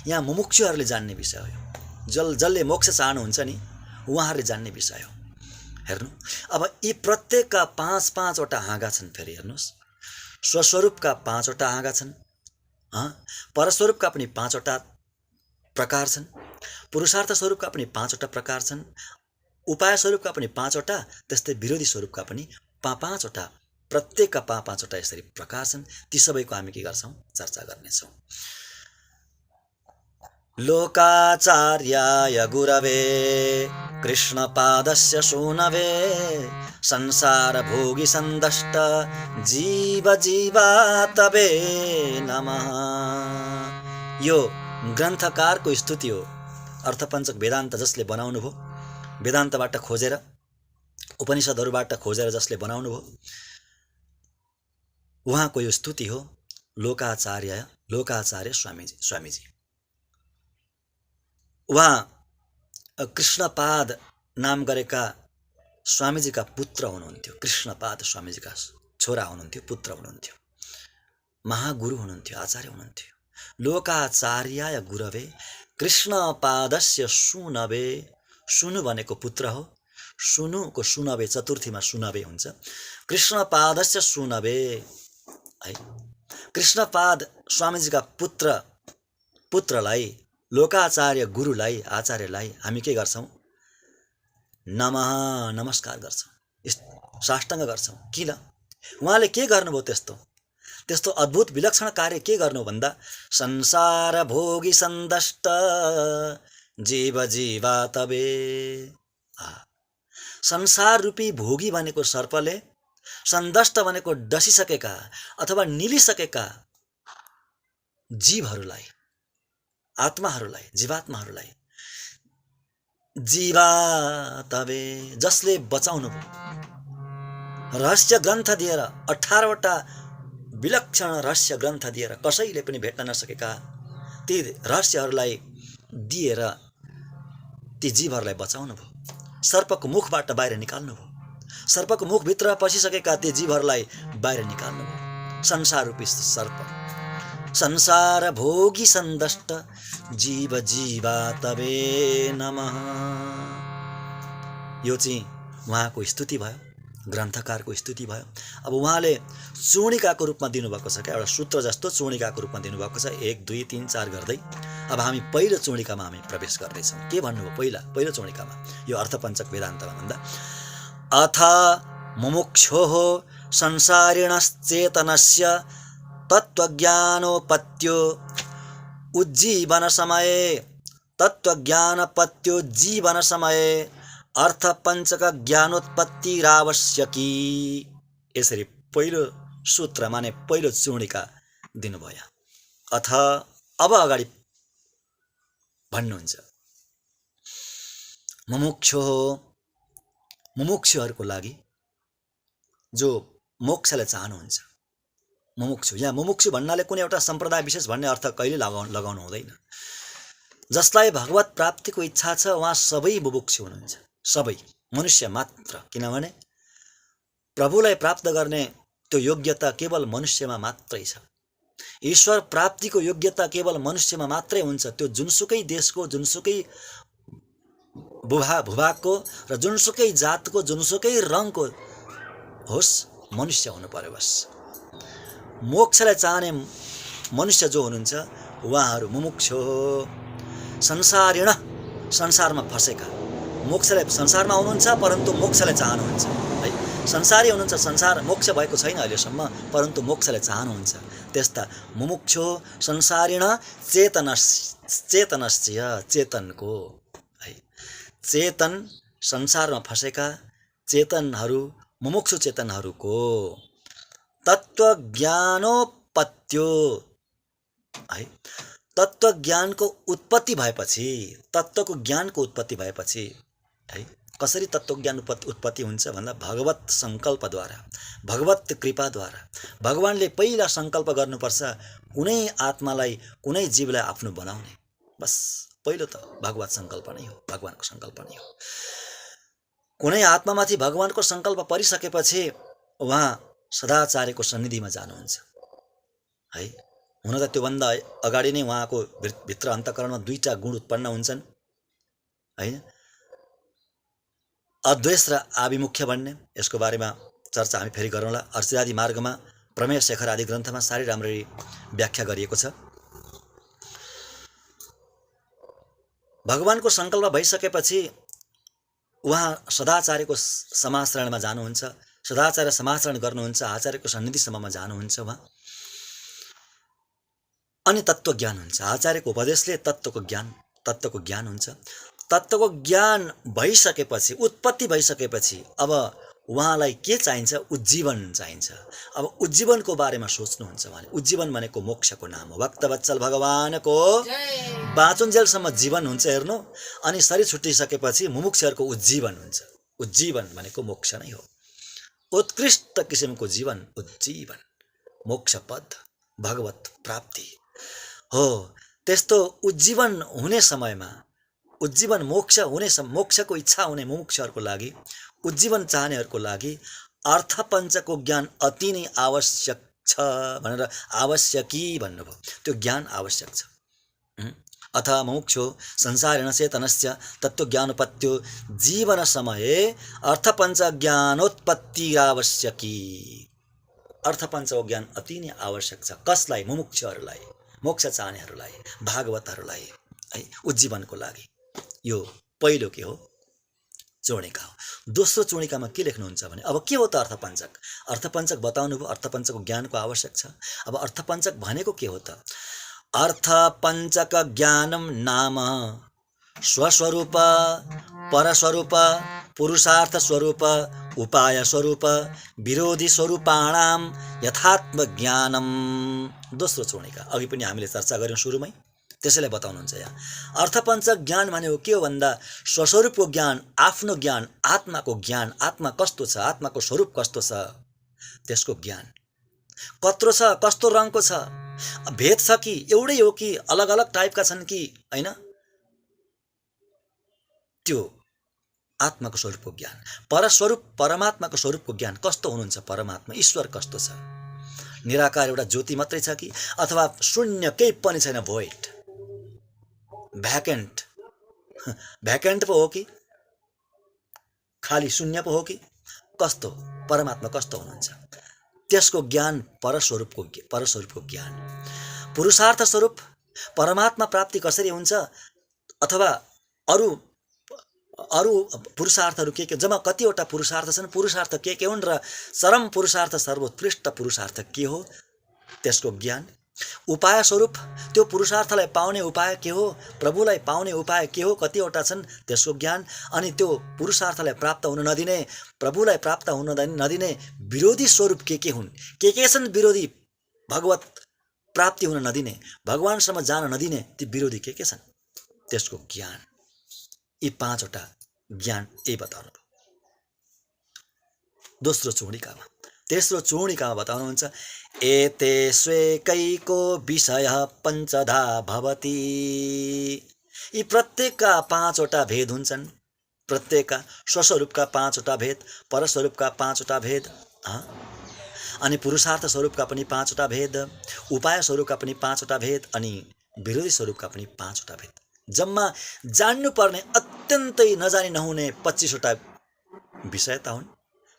यहाँ मुमुक्षुहरूले जान्ने विषय हो। जसले मोक्ष चाहनुहुन्छ नि उहाँहरूले जान्ने विषय हो। हेर्नु, अब यी प्रत्येकका 5 वटा हाँगा छन्। फेरि हेर्नुहोस्, स्वस्वरूपका 5 वटा हाँगा छन्, परस्वरूपका पनि 5 वटा प्रकार छन्, पुरुषार्थ स्वरूपका पनि 5 वटा प्रकार छन्, उपाय स्वरूपका पनि 5 वटा, त्यस्तै विरोधी स्वरूपका पनि 5 वटा, प्रत्येकका 5 वटा यसरी प्रकार छन्। ती सबैको हामी के गर्छौँ? चर्चा गर्नेछौँ। लोकाचार्याय गुरवे कृष्णपादस्य सूनवे संसार भोगी सन्दष्ट जीव जीवातवे नमः। यो ग्रन्थकारको स्तुति हो। अर्थपञ्चक वेदान्त जसले बनाउनु भयो, वेदान्तबाट खोजेर, उपनिषदहरूबाट खोजेर जसले बनाउनु भयो, उहाँको यो स्तुति हो। लोकाचार्य स्वामीजी। उहाँ कृष्णपाद नाम गरेका स्वामीजीका पुत्र हुनुहुन्थ्यो। कृष्णपाद स्वामीजीका छोरा हुनुहुन्थ्यो, पुत्र हुनुहुन्थ्यो, महागुरु हुनुहुन्थ्यो, आचार्य हुनुहुन्थ्यो। लोकाचार्याय गुरवे कृष्णपादस्य सूनवे। सुनु भनेको पुत्र हो। सुनुको सुनवे, चतुर्थीमा सुनवे हुन्छ। कृष्णपादस्य सूनवे, है। कृष्णपाद स्वामीजीका पुत्रलाई, लोकाचार्य गुरुलाई, आचार्यलाई हामी के गर्छौँ? नमः, नमस्कार गर्छौँ, साष्टाङ्ग गर्छौँ। किन? उहाँले के गर्नुभयो त्यस्तो अद्भुत विलक्षण कार्य के गर्नु भन्दा, संसार भोगी सन्दष्ट जीव जीवातवे। संसार रूपी भोगी भनेको सर्पले, सन्दष्ट भनेको डसिसकेका अथवा निलिसकेका जीवहरूलाई, आत्माहरूलाई, जीवात्माहरूलाई, जीवातवे जसले बचाउनु भयो, रहस्य ग्रन्थ दिएर 18वटा विलक्षण रहस्य ग्रन्थ दिएर कसैले पनि भेट्न नसकेका ती रहस्यहरूलाई दिएर ती जीवहरूलाई बचाउनु भयो। सर्पको मुखबाट बाहिर निकाल्नु भयो। सर्पको मुखभित्र पसिसकेका ती जीवहरूलाई बाहिर निकाल्नु भयो। संसार रूपी सर्प संसार भोगी सन्दष्ट जीव जीवा तबे नमः। यो चाहिँ उहाँको स्तुति भयो, ग्रन्थकारको स्तुति भयो। अब उहाँले चूर्णिकाको रूपमा दिनुभएको छ क्या, एउटा सूत्र जस्तो चूर्णिकाको रूपमा दिनुभएको छ, 1 2 3 4 गर्दै। अब हामी पहिलो चूर्णिकामा हामी प्रवेश गर्दैछौँ। के भन्नुभयो पहिलो चूर्णिकामा यो अर्थपञ्चक वेदान्तमा भन्दा, अथ मुमुक्षोः संसारिणश्चेतनस्य तत्त्वज्ञानोपत्यो उज्जीवन समये तत्त्वज्ञानपत्योज्जीवन समये अर्थपञ्चक ज्ञानोत्पत्तिरावश्यकी। यसरी पहिलो सूत्र माने पहिलो चूर्णिका दिनुभयो। अथ अब अगाडि भन्नुहुन्छ, मुमुक्षुहरूको लागि जो मोक्षलाई चाहनुहुन्छ। मुमुक्षु, यहाँ मुमुक्षु भन्नाले कुनै एउटा सम्प्रदाय विशेष भन्ने अर्थ कहिले लगाउनु हुँदैन। जसलाई भगवत प्राप्तिको इच्छा छ उहाँ सबै मुमुक्षु हुनुहुन्छ, सबै मनुष्य मात्र। किनभने प्रभुलाई प्राप्त गर्ने त्यो योग्यता केवल मनुष्यमा मात्रै छ। ईश्वर प्राप्तिको योग्यता केवल मनुष्यमा मात्रै हुन्छ। त्यो जुनसुकै देशको, जुनसुकै भूभागको र जुनसुकै जातको, जुनसुकै रङको होस्, मनुष्य हुनु पर्यो बस। मोक्षलाई चाहने मनुष्य जो हुनुहुन्छ उहाँहरू मुमुक्षु संसारिण, संसारमा फसेका। मोक्षलाई संसारमा हुनुहुन्छ परन्तु मोक्षलाई चाहनुहुन्छ है। संसारी हुनुहुन्छ, संसार मोक्ष भएको छैन अहिलेसम्म, परन्तु मोक्षलाई चाहनुहुन्छ। त्यस्ता मुमुक्षु संसारिण चेतनस्य, चेतनको है। चेतन संसारमा फसेका चेतनहरू, मुमुक्षु चेतनहरूको तत्त्वज्ञानोपत्यो है। तत्त्वज्ञानको उत्पत्ति भएपछि, तत्त्वको ज्ञानको उत्पत्ति भएपछि है, कसरी तत्त्वज्ञान उत्पत्ति हुन्छ भन्दा भगवत सङ्कल्पद्वारा, भगवत कृपाद्वारा। भगवानले पहिला सङ्कल्प गर्नुपर्छ कुनै आत्मालाई, कुनै जीवलाई आफ्नो बनाउने। बस पहिलो त भगवत सङ्कल्प नै हो, भगवानको सङ्कल्प नै हो। कुनै आत्मामाथि भगवानको सङ्कल्प परिसकेपछि उहाँ सदाचार्यको सन्निधिमा जानुहुन्छ है। हुन त त्योभन्दा अगाडि नै उहाँको भित्र अन्तःकरणमा 2टा गुण उत्पन्न हुन्छन् हैन, अद्वेष र आभिमुख्य भन्ने। यसको बारेमा चर्चा हामी फेरि गरौँला। अर्चिरादि मार्गमा, प्रमेय शेखर आदि ग्रन्थमा साह्रै राम्ररी व्याख्या गरिएको छ। भगवानको सङ्कल्प भइसकेपछि उहाँ सदाचार्यको समाचरणमा जानुहुन्छ, सदाचार्य समाचरण गर्नुहुन्छ, आचार्यको सन्निधिसम्ममा जानुहुन्छ उहाँ। अनि तत्त्वज्ञान हुन्छ। आचार्यको उपदेशले तत्त्वको ज्ञान हुन्छ। तत्त्वको ज्ञान भइसकेपछि, उत्पत्ति भइसकेपछि अब उहाँलाई के चाहिन्छ? उज्जीवन चाहिन्छ। अब उज्जीवनको बारेमा सोच्नुहुन्छ उहाँले। उज्जीवन भनेको मोक्षको नाम हो। भक्तवत्सल भगवानको बाँचुन्जेलसम्म जीवन हुन्छ हेर्नु, अनि शरीर छुट्टिसकेपछि मुमुक्षहरूको उज्जीवन हुन्छ। उज्जीवन भनेको मोक्ष नै हो। उत्कृष्ट किसिमको जीवन उज्जीवन, मोक्षपद, भगवत प्राप्ति हो। त्यस्तो उज्जीवन हुने समयमा, उज्जीवन मोक्ष हुने, मोक्षको इच्छा हुने मुमुक्षहरूको लागि, उज्जीवन चाहनेहरूको लागि अर्थपञ्चको ज्ञान अति नै आवश्यक छ भनेर आवश्यकी भन्नुभयो। त्यो ज्ञान आवश्यक छ। अथ मुमुक्षो संसारेण चेतनस्य तत्त्वज्ञानोपत्यो जीवन समये अर्थपञ्च ज्ञानोत्पत्तिरावश्यकी। अर्थपञ्चको ज्ञान अति नै आवश्यक छ। कसलाई? मुमुक्षहरूलाई, मोक्ष चाहनेहरूलाई, भागवतहरूलाई है, उज्जीवनको लागि। यो पहिलो के हो? चूर्णिका हो। दोस्रो चूर्णिकामा के लेख्नुहुन्छ भने, अब के हो त अर्थपञ्चक? अर्थपञ्चक बताउनु भयो। अर्थपञ्चकको ज्ञानको आवश्यक छ। अब अर्थपञ्चक भनेको के हो त? अर्थपञ्चक ज्ञानम नाम स्वस्वरूप, परस्वरूप, पुरुषार्थ स्वरूप, उपाय स्वरूप, विरोधी स्वरूपाणाम यथात्म ज्ञानम। दोस्रो चूर्णिका अघि पनि हामीले चर्चा गर्यौं सुरुमै। त्यसैलाई बताउनुहुन्छ यहाँ। अर्थपञ्चक ज्ञान भनेको के हो भन्दा स्वस्वरूपको ज्ञान, आफ्नो ज्ञान, आत्माको ज्ञान, आत्मा कस्तो छ, आत्माको स्वरूप कस्तो छ त्यसको ज्ञान। कत्रो छ, कस्तो रङको छ, भेद छ कि एउटै हो कि अलग अलग टाइपका छन् कि हैन, त्यो आत्माको स्वरूपको ज्ञान। परस्वरूप परमात्माको स्वरूपको ज्ञान, कस्तो हुनुहुन्छ परमात्मा, ईश्वर कस्तो छ, निराकार एउटा ज्योति मात्रै छ कि अथवा शून्य, केही पनि छैन, भोइड, भ्याकेन्ट, भ्याकेन्ट पो हो कि खाली शून्य पो हो कि कस्तो, परमात्मा कस्तो हुनुहुन्छ त्यसको ज्ञान परस्वरूपको ज्ञान। पुरुषार्थ स्वरूप परमात्मा प्राप्ति कसरी हुन्छ अथवा अरू पुरुषार्थहरू के जम्मा कतिवटा पुरुषार्थ छन्, पुरुषार्थ के हुन् र चरम पुरुषार्थ सर्वोत्कृष्ट पुरुषार्थ के हो त्यसको ज्ञान। उपाय स्वरूप त्यो पुरुषार्थलाई पाउने उपाय के हो, प्रभुलाई पाउने उपाय के हो, कतिवटा छन् त्यसको ज्ञान। अनि त्यो पुरुषार्थलाई प्राप्त हुन नदिने, प्रभुलाई प्राप्त हुन नदिने विरोधी स्वरूप के हुन्, के छन् विरोधी, भगवत प्राप्ति हुन नदिने, भगवानसम्म जान नदिने ती विरोधी के छन् त्यसको ज्ञान। यी 5 वटा ज्ञान यही बताउनु। दोस्रो चूर्णिकामा, तेस्रो चूर्णिकामा बताउनुहुन्छ एते स्वेकैको विषय पञ्चधा भवति। यी प्रत्येकका 5 वटा भेद हुन्छन्, प्रत्येकका स्वस्वरूपका 5 वटा भेद, परस्वरूपका 5 वटा भेद, अनि पुरुषार्थ स्वरूपका पनि 5 वटा भेद, उपाय स्वरूपका पनि 5 वटा भेद, अनि विरोधी स्वरूपका पनि 5 वटा भेद। जम्मा जान्नुपर्ने अत्यन्तै नजानी नहुने 25 वटा विषयता हुन्,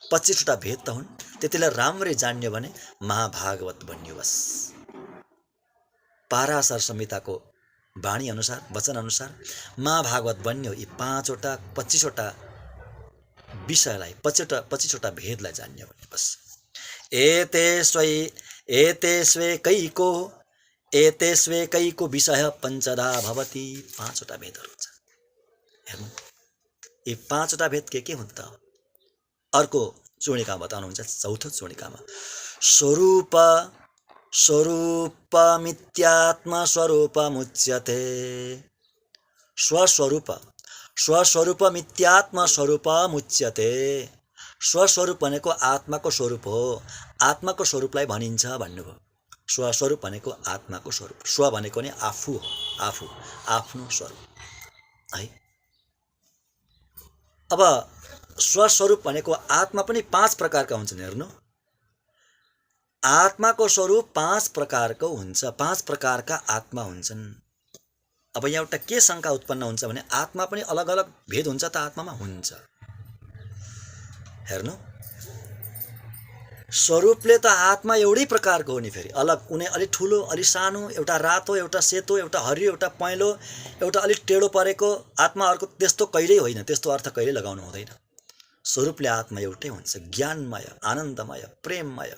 25 वटा भेद त हुन्। त्यतिलाई राम्रै जान्यो भने महाभागवत बन्यो बस। पाराशर संहिताको वाणी अनुसार, वचन अनुसार महाभागवत बन्यो यी 5 वटा 25 वटा विषयलाई, 25 वटा भेदलाई जान्यो भने बस। एते स्वेकैको विषय पञ्चधा भवति। 5 वटा भेदहरू हुन्छ। हेर्नु यी 5 वटा भेद के हुन् त? अर्को चूर्णिकामा बताउनुहुन्छ, चौथो चूर्णिकामा स्वरूपमित्यात्म स्वरूपमुच्यते। स्वस्वरूपमित्यात्म स्वरूपमुच्यते। स्वस्वरूप भनेको आत्माको स्वरूप हो, आत्माको स्वरूपलाई भनिन्छ भन्नुभयो। स्वस्वरूप भनेको आत्माको स्वरूप, स्व भनेको नि आफू हो, आफू, आफ्नो स्वरूप है। अब स्वस्वरूप भनेको आत्मा पनि 5 प्रकारका हुन्छन्। हेर्नु आत्माको स्वरूप 5 प्रकारको हुन्छ, 5 प्रकारका आत्मा हुन्छन्। अब यहाँ एउटा के शंका उत्पन्न हुन्छ भने आत्मा पनि अलग अलग भेद हुन्छ त? आत्मामा हुन्छ। हेर्नु स्वरूपले त आत्मा एउटै प्रकारको हो नि, फेरि अलग कुनै अलि ठुलो अलि सानो, एउटा रातो एउटा सेतो, एउटा हरियो एउटा पहेँलो, एउटा अलि टेढो परेको आत्मा, अर्को त्यस्तो कहिल्यै होइन, त्यस्तो अर्थ कहिल्यै लगाउनु हुँदैन। स्वरूपले आत्मा एउटै हुन्छ, ज्ञानमय, आनन्दमय, प्रेममय,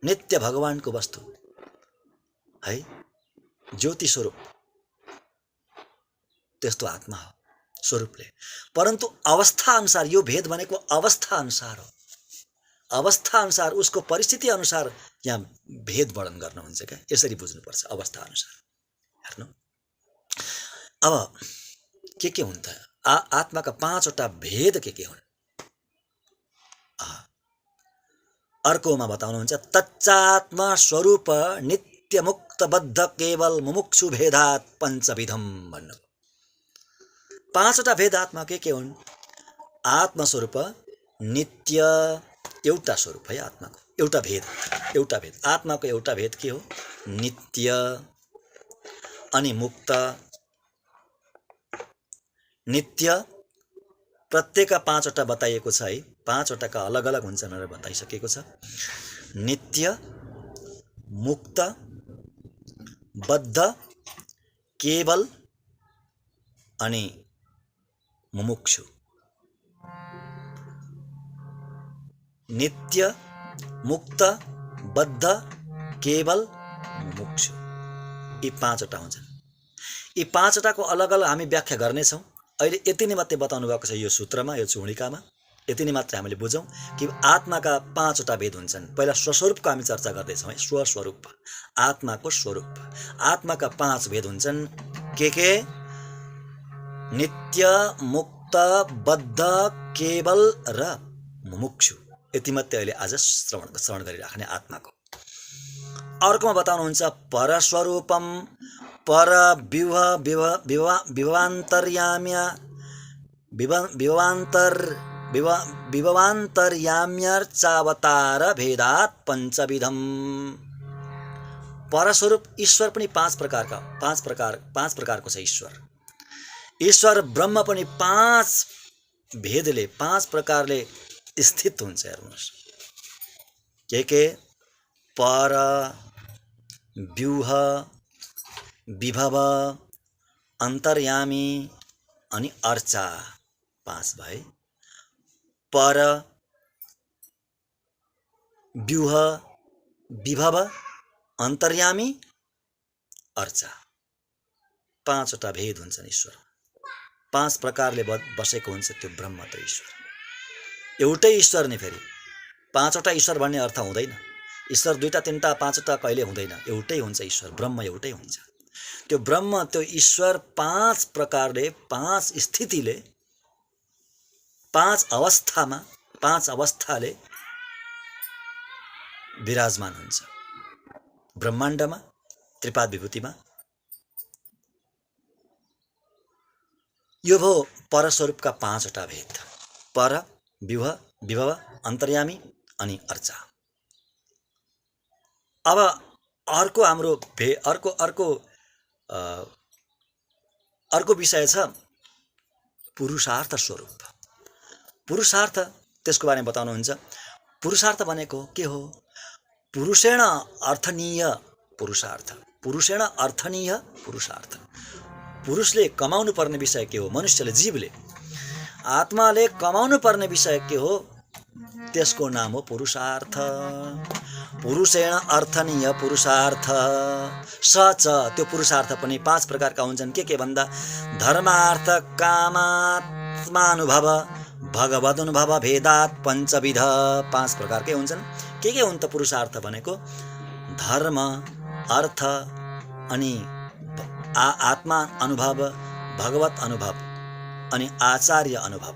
नित्य भगवानको वस्तु है, ज्योति स्वरूप, त्यस्तो आत्मा हो स्वरूपले। परन्तु अवस्था अनुसार, यो भेद भनेको अवस्था अनुसार हो, अवस्था अनुसार, उसको परिस्थिति अनुसार यहाँ भेद वर्णन गर्नुहुन्छ क्या, यसरी बुझ्नुपर्छ अवस्था अनुसार। हेर्नु अब के हुन् त आत्माका 5 वटा भेद के हुन्? अर्कोमा बताउनुहुन्छ तच्चात्मा स्वरूप नित्य मुक्त बद्ध केवल मुमुक्षु भेदात् पञ्चविधम भन्नु। 5 वटा भेद आत्मा के हुन्? आत्मस्वरूप नित्य, एउटा स्वरूप है आत्माको, एउटा भेद आत्माको एउटा भेद के हो? नित्य। अनि मुक्त, नित्य प्रत्येकका 5 वटा बताइएको छ है, 5 वटाका अलग अलग हुन्छन् भनेर बताइसकेको छ। नित्य, मुक्त, बद्ध, केवल अनि मुमुक्षु। नित्य, मुक्त, बद्ध, केवल, मुमुक्षु, यी 5 वटा हुन्छन्। यी 5 वटाको अलग अलग हामी व्याख्या गर्नेछौँ। अहिले यति नै मात्रै बताउनु भएको छ यो सूत्रमा, यो चूर्णिकामा। यति नै मात्र हामीले बुझौँ कि आत्माका 5वटा भेद हुन्छन्। पहिला स्वस्वरूपको हामी चर्चा गर्दैछौँ है। स्वस्वरूप, आत्माको स्वरूप। आत्माका 5 भेद हुन्छन्। के नित्य, मुक्त, बद्ध, केवल र मुमुक्षु। यति मात्रै अहिले आज श्रवण गरिराख्ने आत्माको। अर्कोमा बताउनुहुन्छ परस्वरूपम, पर विभवान्तर्याम्यर्चावतार भेदात् पञ्चविधम। परस्वरूप ईश्वर पनि 5 प्रकारको छ। ईश्वर ब्रह्म पनि 5 भेदले 5 प्रकारले स्थित हुन्छ। हेर्नुहोस्, के पर, व्यूह, विभव, अन्तर्यामी अनि अर्चा। 5 भए। पर, व्यूह, विभव, अन्तर्यामी, अर्चा। 5वटा भेद हुन्छन् ईश्वर। 5 प्रकारले बसेको हुन्छ त्यो ब्रह्म, त्यो ईश्वर। एउटै ईश्वर नै फेरि 5वटा ईश्वर भन्ने अर्थ हुँदैन। ईश्वर 2टा 3टा 5वटा कहिले हुँदैन। एउटै हुन्छ ईश्वर, ब्रह्म एउटै हुन्छ। त्यो ब्रह्म, त्यो ईश्वर 5 प्रकारले, 5 स्थितिले, 5 अवस्थामा, 5 अवस्थाले विराजमान हुन्छ। ब्रह्माण्डमा, त्रिपाद विभूतिमा। यो भयो परस्वरूपका 5वटा भेद। पर, व्यूह, विभव, अन्तर्यामी अनि अर्चा। अब अर्को हाम्रो अर्को विषय छ पुरुषार्थ स्वरूप। पुरुषार्थ, त्यसको बारेमा बताउनुहुन्छ। पुरुषार्थ भनेको के हो? पुरुषेण अर्थनीय पुरुषार्थ। पुरुषेण अर्थनीय पुरुषार्थ। पुरुषले कमाउनु पर्ने विषय के हो? मनुष्यले, जीवले, आत्माले कमाउनु पर्ने विषय के हो? त्यसको नाम हो पुरुषार्थ। पुरुषेण अर्थनीय पुरुषार्थ सच। त्यो पुरुषार्थ पनि 5 प्रकारका हुन्छन्। के भन्दा धर्मार्थ कामात्मानुभव भगवदनुभव भेदात् पञ्चविध। 5 प्रकारकै हुन्छन्। के हुन् त पुरुषार्थ भनेको? धर्म, अर्थ अनि आत्मा अनुभव, भगवत अनुभव अनि आचार्य अनुभव।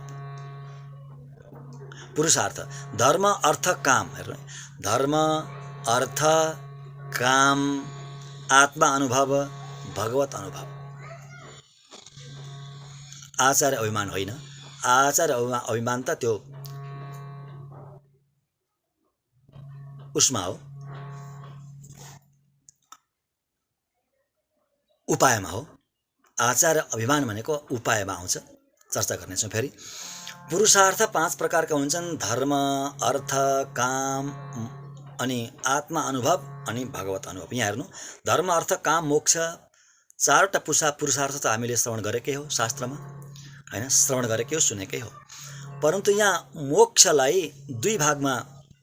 पुरुषार्थ धर्म, अर्थ, काम। धर्म, अर्थ, काम, आत्मा अनुभव, भगवत अनुभव। आचार्य अभिमान होइन। आचार्य अभिमान त त्यो उसमा हो, उपायमा हो। आचार्य अभिमान भनेको उपायमा आउँछ। चर्चा गर्नेछौँ फेरि। पुरुषार्थ 5 प्रकारका हुन्छन्। धर्म, अर्थ, काम अनि आत्मा अनुभव अनि भगवत अनुभव। यहाँ हेर्नु, धर्म, अर्थ, काम, मोक्ष 4वटा पुरुषार्थ त हामीले श्रवण गरेकै हो शास्त्रमा, हैन? श्रवण गरेकै हो, सुनेकै हो। परन्तु यहाँ मोक्षलाई 2 भागमा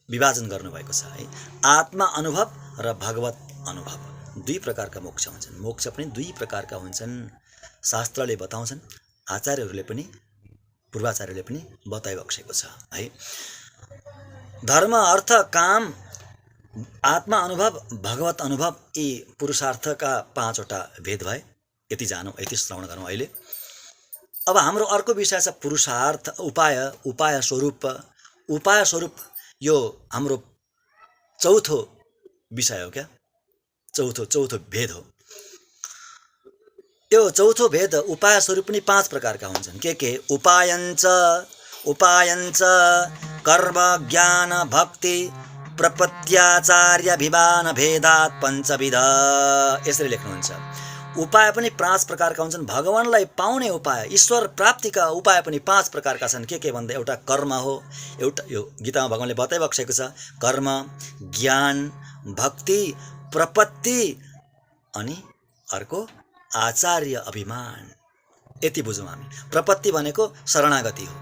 विभाजन गर्नुभएको छ है। आत्मा अनुभव र भगवत अनुभव। 2 प्रकारका मोक्ष हुन्छन्। मोक्ष पनि 2 प्रकारका हुन्छन्। शास्त्रले बताउँछन्, आचार्यहरूले पनि, पूर्वाचार्यले पनि बताइबक्सेको छ है। धर्म, अर्थ, काम, आत्मा अनुभव, भगवत अनुभव, यी पुरुषार्थका 5वटा भेद भए। यति जानौँ, यति श्रवण गरौँ अहिले। अब हाम्रो अर्को विषय छ पुरुषार्थ उपाय स्वरूप। उपाय स्वरूप यो हाम्रो चौथो विषय हो। क्या चौथो भेद हो यो। चौथो भेद उपाय स्वरूप पनि 5 प्रकारका हुन्छन्। के उपायञ्च कर्म ज्ञान भक्ति प्रपत्याचार्याभिमान भेदात् पञ्चविध। यसरी लेख्नुहुन्छ। उपाय पनि 5 प्रकारका हुन्छन्। भगवानलाई पाउने उपाय, ईश्वर प्राप्तिका उपाय पनि 5 प्रकारका छन्। के भन्दा एउटा कर्म हो, एउटा यो गीतामा भगवानले बताइबक्सेको छ। कर्म, ज्ञान, भक्ति, प्रपत्ति अनि अर्को आचार्य अभिमान। यति बुझौँ हामी। प्रपत्ति भनेको शरणागति हो।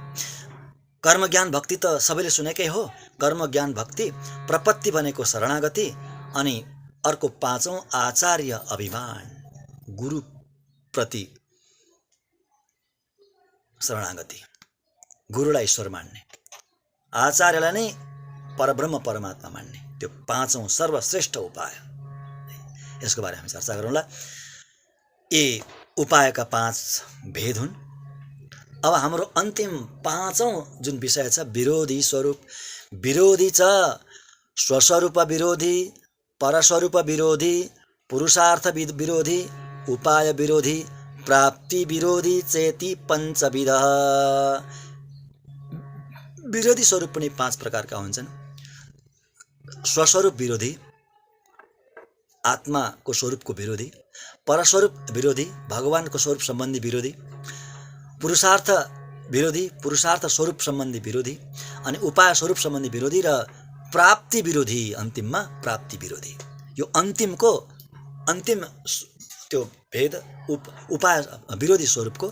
कर्म ज्ञान भक्ति त सबैले सुनेकै हो। कर्म ज्ञान भक्ति। प्रपत्ति भनेको शरणागति अनि अर्को 5औं आचार्य अभिमान, गुरु प्रति शरणागति, गुरुलाई ईश्वर मान्ने। आचार्यलाई नै परब्रह्म परमात्मा मान्ने त्यो पाँचौं सर्वश्रेष्ठ उपाय। यसको बारे हामी चर्चा गरौँला। यी उपायका 5 भेद हुन्। अब हाम्रो अन्तिम 5औं जुन विषय छ विरोधी स्वरूप। विरोधी छ स्वस्वरूप विरोधी, परस्वरूप विरोधी, पुरुषार्थ विरोधी, उपाय विरोधी, प्राप्ति विरोधी चेति पञ्चविध। विरोधी स्वरूप पनि 5 प्रकारका हुन्छन्। स्वस्वरूप विरोधी, आत्माको स्वरूपको विरोधी, परस्वरूप विरोधी, भगवानको स्वरूप सम्बन्धी विरोधी, पुरुषार्थ विरोधी, पुरुषार्थ स्वरूप सम्बन्धी विरोधी, अनि उपाय स्वरूप सम्बन्धी विरोधी र प्राप्ति विरोधी। अन्तिममा प्राप्ति विरोधी। यो अन्तिम त्यो भेद उपाय विरोधी स्वरूपको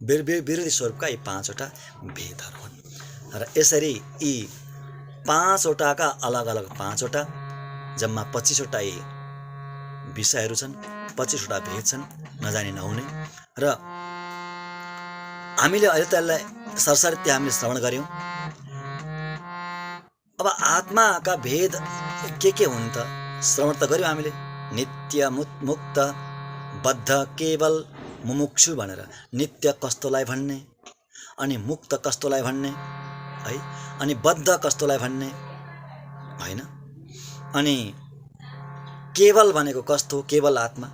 विरोधी स्वरूपका यी 5वटा भेदहरू हुन्। र यसरी यी 5वटाका अलग अलग 5वटा जम्मा 25वटा यी विषयहरू छन्, 25वटा भेद छन्, नजानी नहुने। र हामीले अहिले त यसलाई सरसर्ती हामीले श्रवण गऱ्यौँ। अब आत्माका भेद के हुन् त श्रवण त गऱ्यौँ हामीले। नित्य, मुक्त, बद्ध, केवल, मुमुक्षु भनेर। नित्य कस्तोलाई भन्ने, अनि मुक्त कस्तोलाई भन्ने है, अनि बद्ध कस्तोलाई भन्ने हैन, अनि केवल भनेको कस्तो, केवल आत्मा,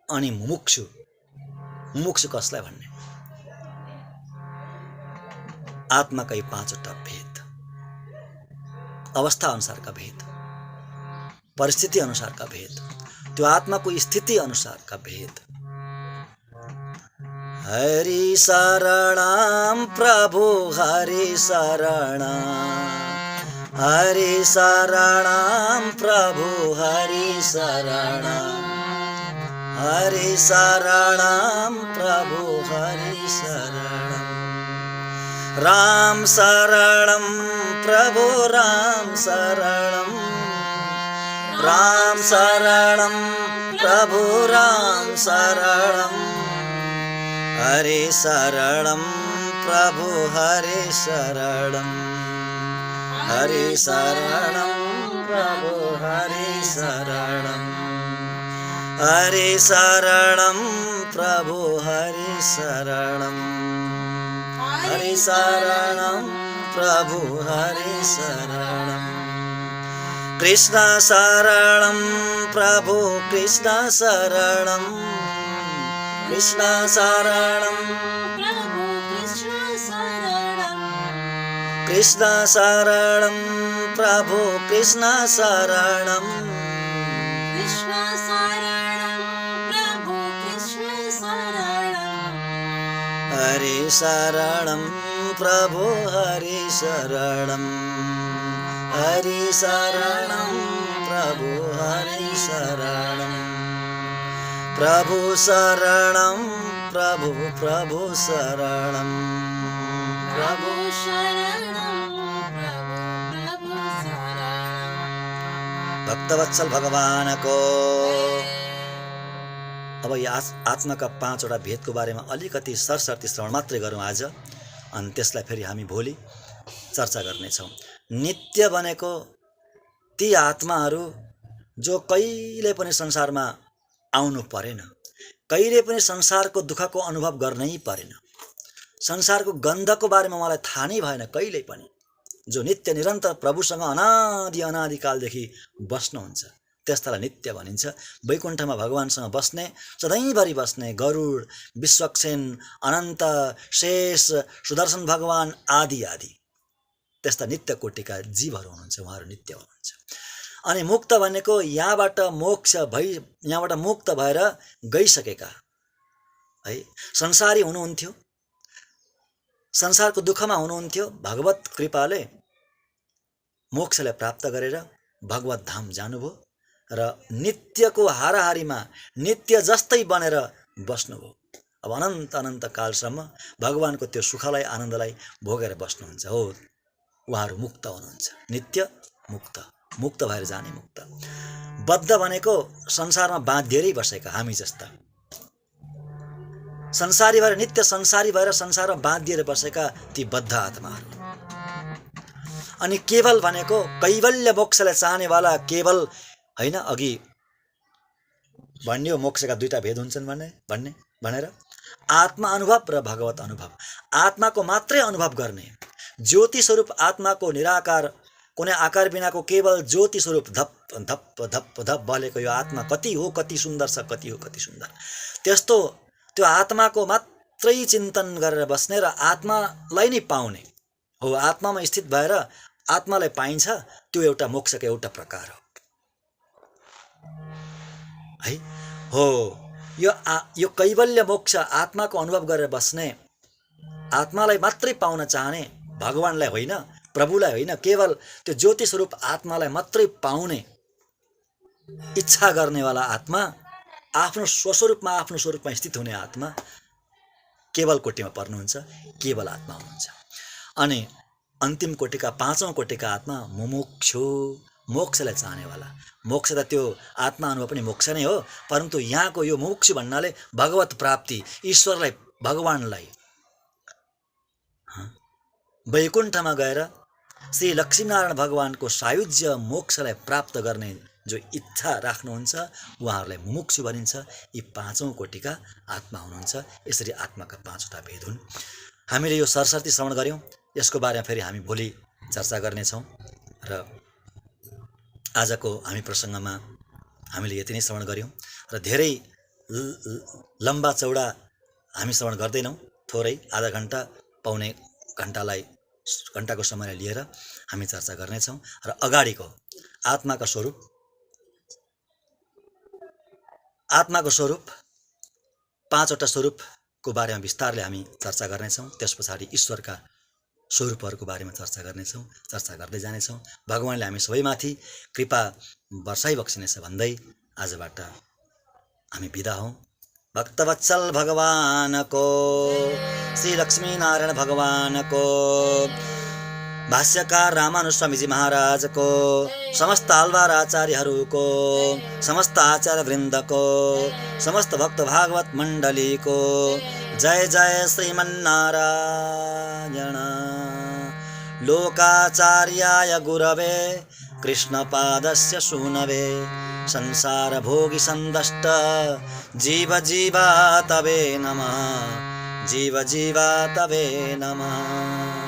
अनि मुमुक्षु कसलाई भन्ने। आत्माका यी 5वटा भेद, अवस्था अनुसारका भेद, परिस्थिति अनुसारका भेद, त्यो आत्माको स्थिति अनुसारका भेद। हरि शरणं प्रभु हरि शरणं, हरि शरणं प्रभु हरि शरणं, हरि शरणं प्रभु हरि शरणं, राम शरणं प्रभु राम शरणं, राम शरणं प्रभु राम शरणं, हरि शरणं प्रभु हरि शरणं, हरि शरणं प्रभु हरि शरणं, हरि शरणं प्रभु हरि शरणं, हरि शरणं प्रभु हरि शरणं, कृष्ण शरणं प्रभु कृष्ण शरणं, कृष्ण शरणं प्रभु कृष्ण शरणं, कृष्ण शरणं प्रभु कृष्ण शरणं, कृष्ण शरणं प्रभु कृष्ण शरणं, हरि शरणं प्रभु हरि शरणं, हरि शरणं प्रभु हरि शरणं, प्रभु शरणं प्रभु प्रभु शरणं, प्रभु शरणं प्रभु शरणं। भक्तवत्सल भगवानको। अब यो आत्माका 5वटा भेदको बारेमा अलिकति सरसर्ती श्रवण मात्रै गरौँ आज, अनि त्यसलाई फेरि हामी भोलि चर्चा गर्नेछौँ। नित्य भनेको ती आत्माहरू जो कहिले पनि संसारमा आउनु परेन, कहिले पनि संसारको दुःखको अनुभव गर्नै परेन, संसारको गन्धको बारेमा मलाई थाहा नै भएन कहिल्यै पनि, जो नित्य निरन्तर प्रभुसँग अनादिकालदेखि बस्नुहुन्छ, त्यस्तालाई नित्य भनिन्छ। वैकुण्ठमा भगवानसँग बस्ने, सधैँभरि बस्ने गरुड, विश्वक्सेन, अनन्त, शेष, सुदर्शन भगवान आदि आदि त्यस्ता नित्य कोटिका जीवहरू हुनुहुन्छ, उहाँहरू नित्य हुनुहुन्छ। अनि मुक्त भनेको यहाँबाट मुक्त भएर गइसकेका है, संसारी हुनुहुन्थ्यो, संसारको दुःखमा हुनुहुन्थ्यो, भगवत कृपाले मोक्षलाई प्राप्त गरेर भगवत धाम जानुभयो र नित्यको हाराहारीमा नित्य जस्तै बनेर बस्नुभयो। अब अनन्त कालसम्म भगवानको त्यो सुखलाई आनन्दलाई भोगेर बस्नुहुन्छ। हो, उहाँहरू मुक्त हुनुहुन्छ, नित्य मुक्त भएर जाने मुक्त। बद्ध भनेको संसारमा बाँधिएरै बसेका हामी जस्ता, संसारी भएर नित्य संसारी भएर संसारमा बाँधिएर बसेका ती बद्ध आत्माहरू। अनि केवल भनेको कैवल्य मोक्षलाई चाहनेवाला केवल होइन, अघि भन्यो मोक्षका दुईटा भेद हुन्छन् भनेर आत्मा अनुभव र भगवत अनुभव। आत्माको मात्रै अनुभव गर्ने ज्योति स्वरूप आत्माको निराकार कुनै आकार बिनाको केवल ज्योति स्वरूप धप धप धप धप बलेको यो आत्मा कति हो, कति सुन्दर छ, कति हो कति सुन्दर। त्यस्तो त्यो आत्माको मात्रै चिन्तन गरेर बस्ने र आत्मालाई नै पाउने हो, आत्मामा स्थित भएर आत्मालाई पाइन्छ, त्यो एउटा मोक्षको एउटा प्रकार हो है। हो यो कैवल्य मोक्ष आत्माको अनुभव गरेर बस्ने, आत्मालाई मात्रै पाउन चाहने, भगवानलाई होइन, प्रभुलाई होइन, केवल त्यो ज्योति स्वरूप आत्मालाई मात्रै पाउने इच्छा गर्नेवाला आत्मा, आफ्नो स्वस्वरूपमा आफ्नो स्वरूपमा स्थित हुने आत्मा केवल कोटिमा पर्नुहुन्छ, केवल आत्मा हुनुहुन्छ। अनि अन्तिम कोटिका पाँचौं कोटिका आत्मा मुमुक्षु, मोक्षलाई चाहनेवाला। मोक्ष त त्यो आत्मा अनुभव पनि मोक्ष नै हो, परन्तु यहाँको यो मुमुक्षु भन्नाले भगवत प्राप्ति, ईश्वरलाई, भगवानलाई वैकुण्ठमा गएर श्री लक्ष्मीनारायण भगवानको सायुज्य मोक्षलाई प्राप्त गर्ने जो इच्छा राख्नुहुन्छ उहाँहरूलाई मुमुक्षु भनिन्छ। यी पाँचौं कोटिका आत्मा हुनुहुन्छ। यसरी आत्माका पाँचवटा भेद हुन्। हामीले यो सरस्वती श्रवण गऱ्यौँ, यसको बारेमा फेरि हामी भोलि चर्चा गर्नेछौँ र आजको हामी प्रसङ्गमा हामीले यति नै श्रवण गऱ्यौँ र धेरै लम्बा चौडा हामी श्रवण गर्दैनौँ, थोरै आधा घन्टा पौने घन्टाको समयलाई लिएर हामी चर्चा गर्नेछौँ र अगाडिको आत्माको स्वरूप पाँचवटा स्वरूपको बारेमा विस्तारले हामी चर्चा गर्नेछौँ। त्यस पछाडि ईश्वरका स्वरूपहरूको बारेमा चर्चा गर्नेछौँ, चर्चा गर्दै जानेछौँ। भगवानले हामी सबैमाथि कृपा बर्साइबक्सिनेछ भन्दै आजबाट हामी बिदा हौँ। भक्तवत्सल भगवानको, श्री लक्ष्मीनारायण भगवानको, भाष्यकार रामानुस्वामीजी महाराजको, समस्त आल्वार आचार्यहरूको, समस्त आचार्य वृन्दको, समस्त भक्त भागवत मण्डलीको जय जय श्रीमन्नारायण। लोकाचार्याय गुरवे कृष्णपादस्य सूनवे, संसार भोगी संदष्ट जीव जीवा तवे नमः, जीव जीवा तवे नमः।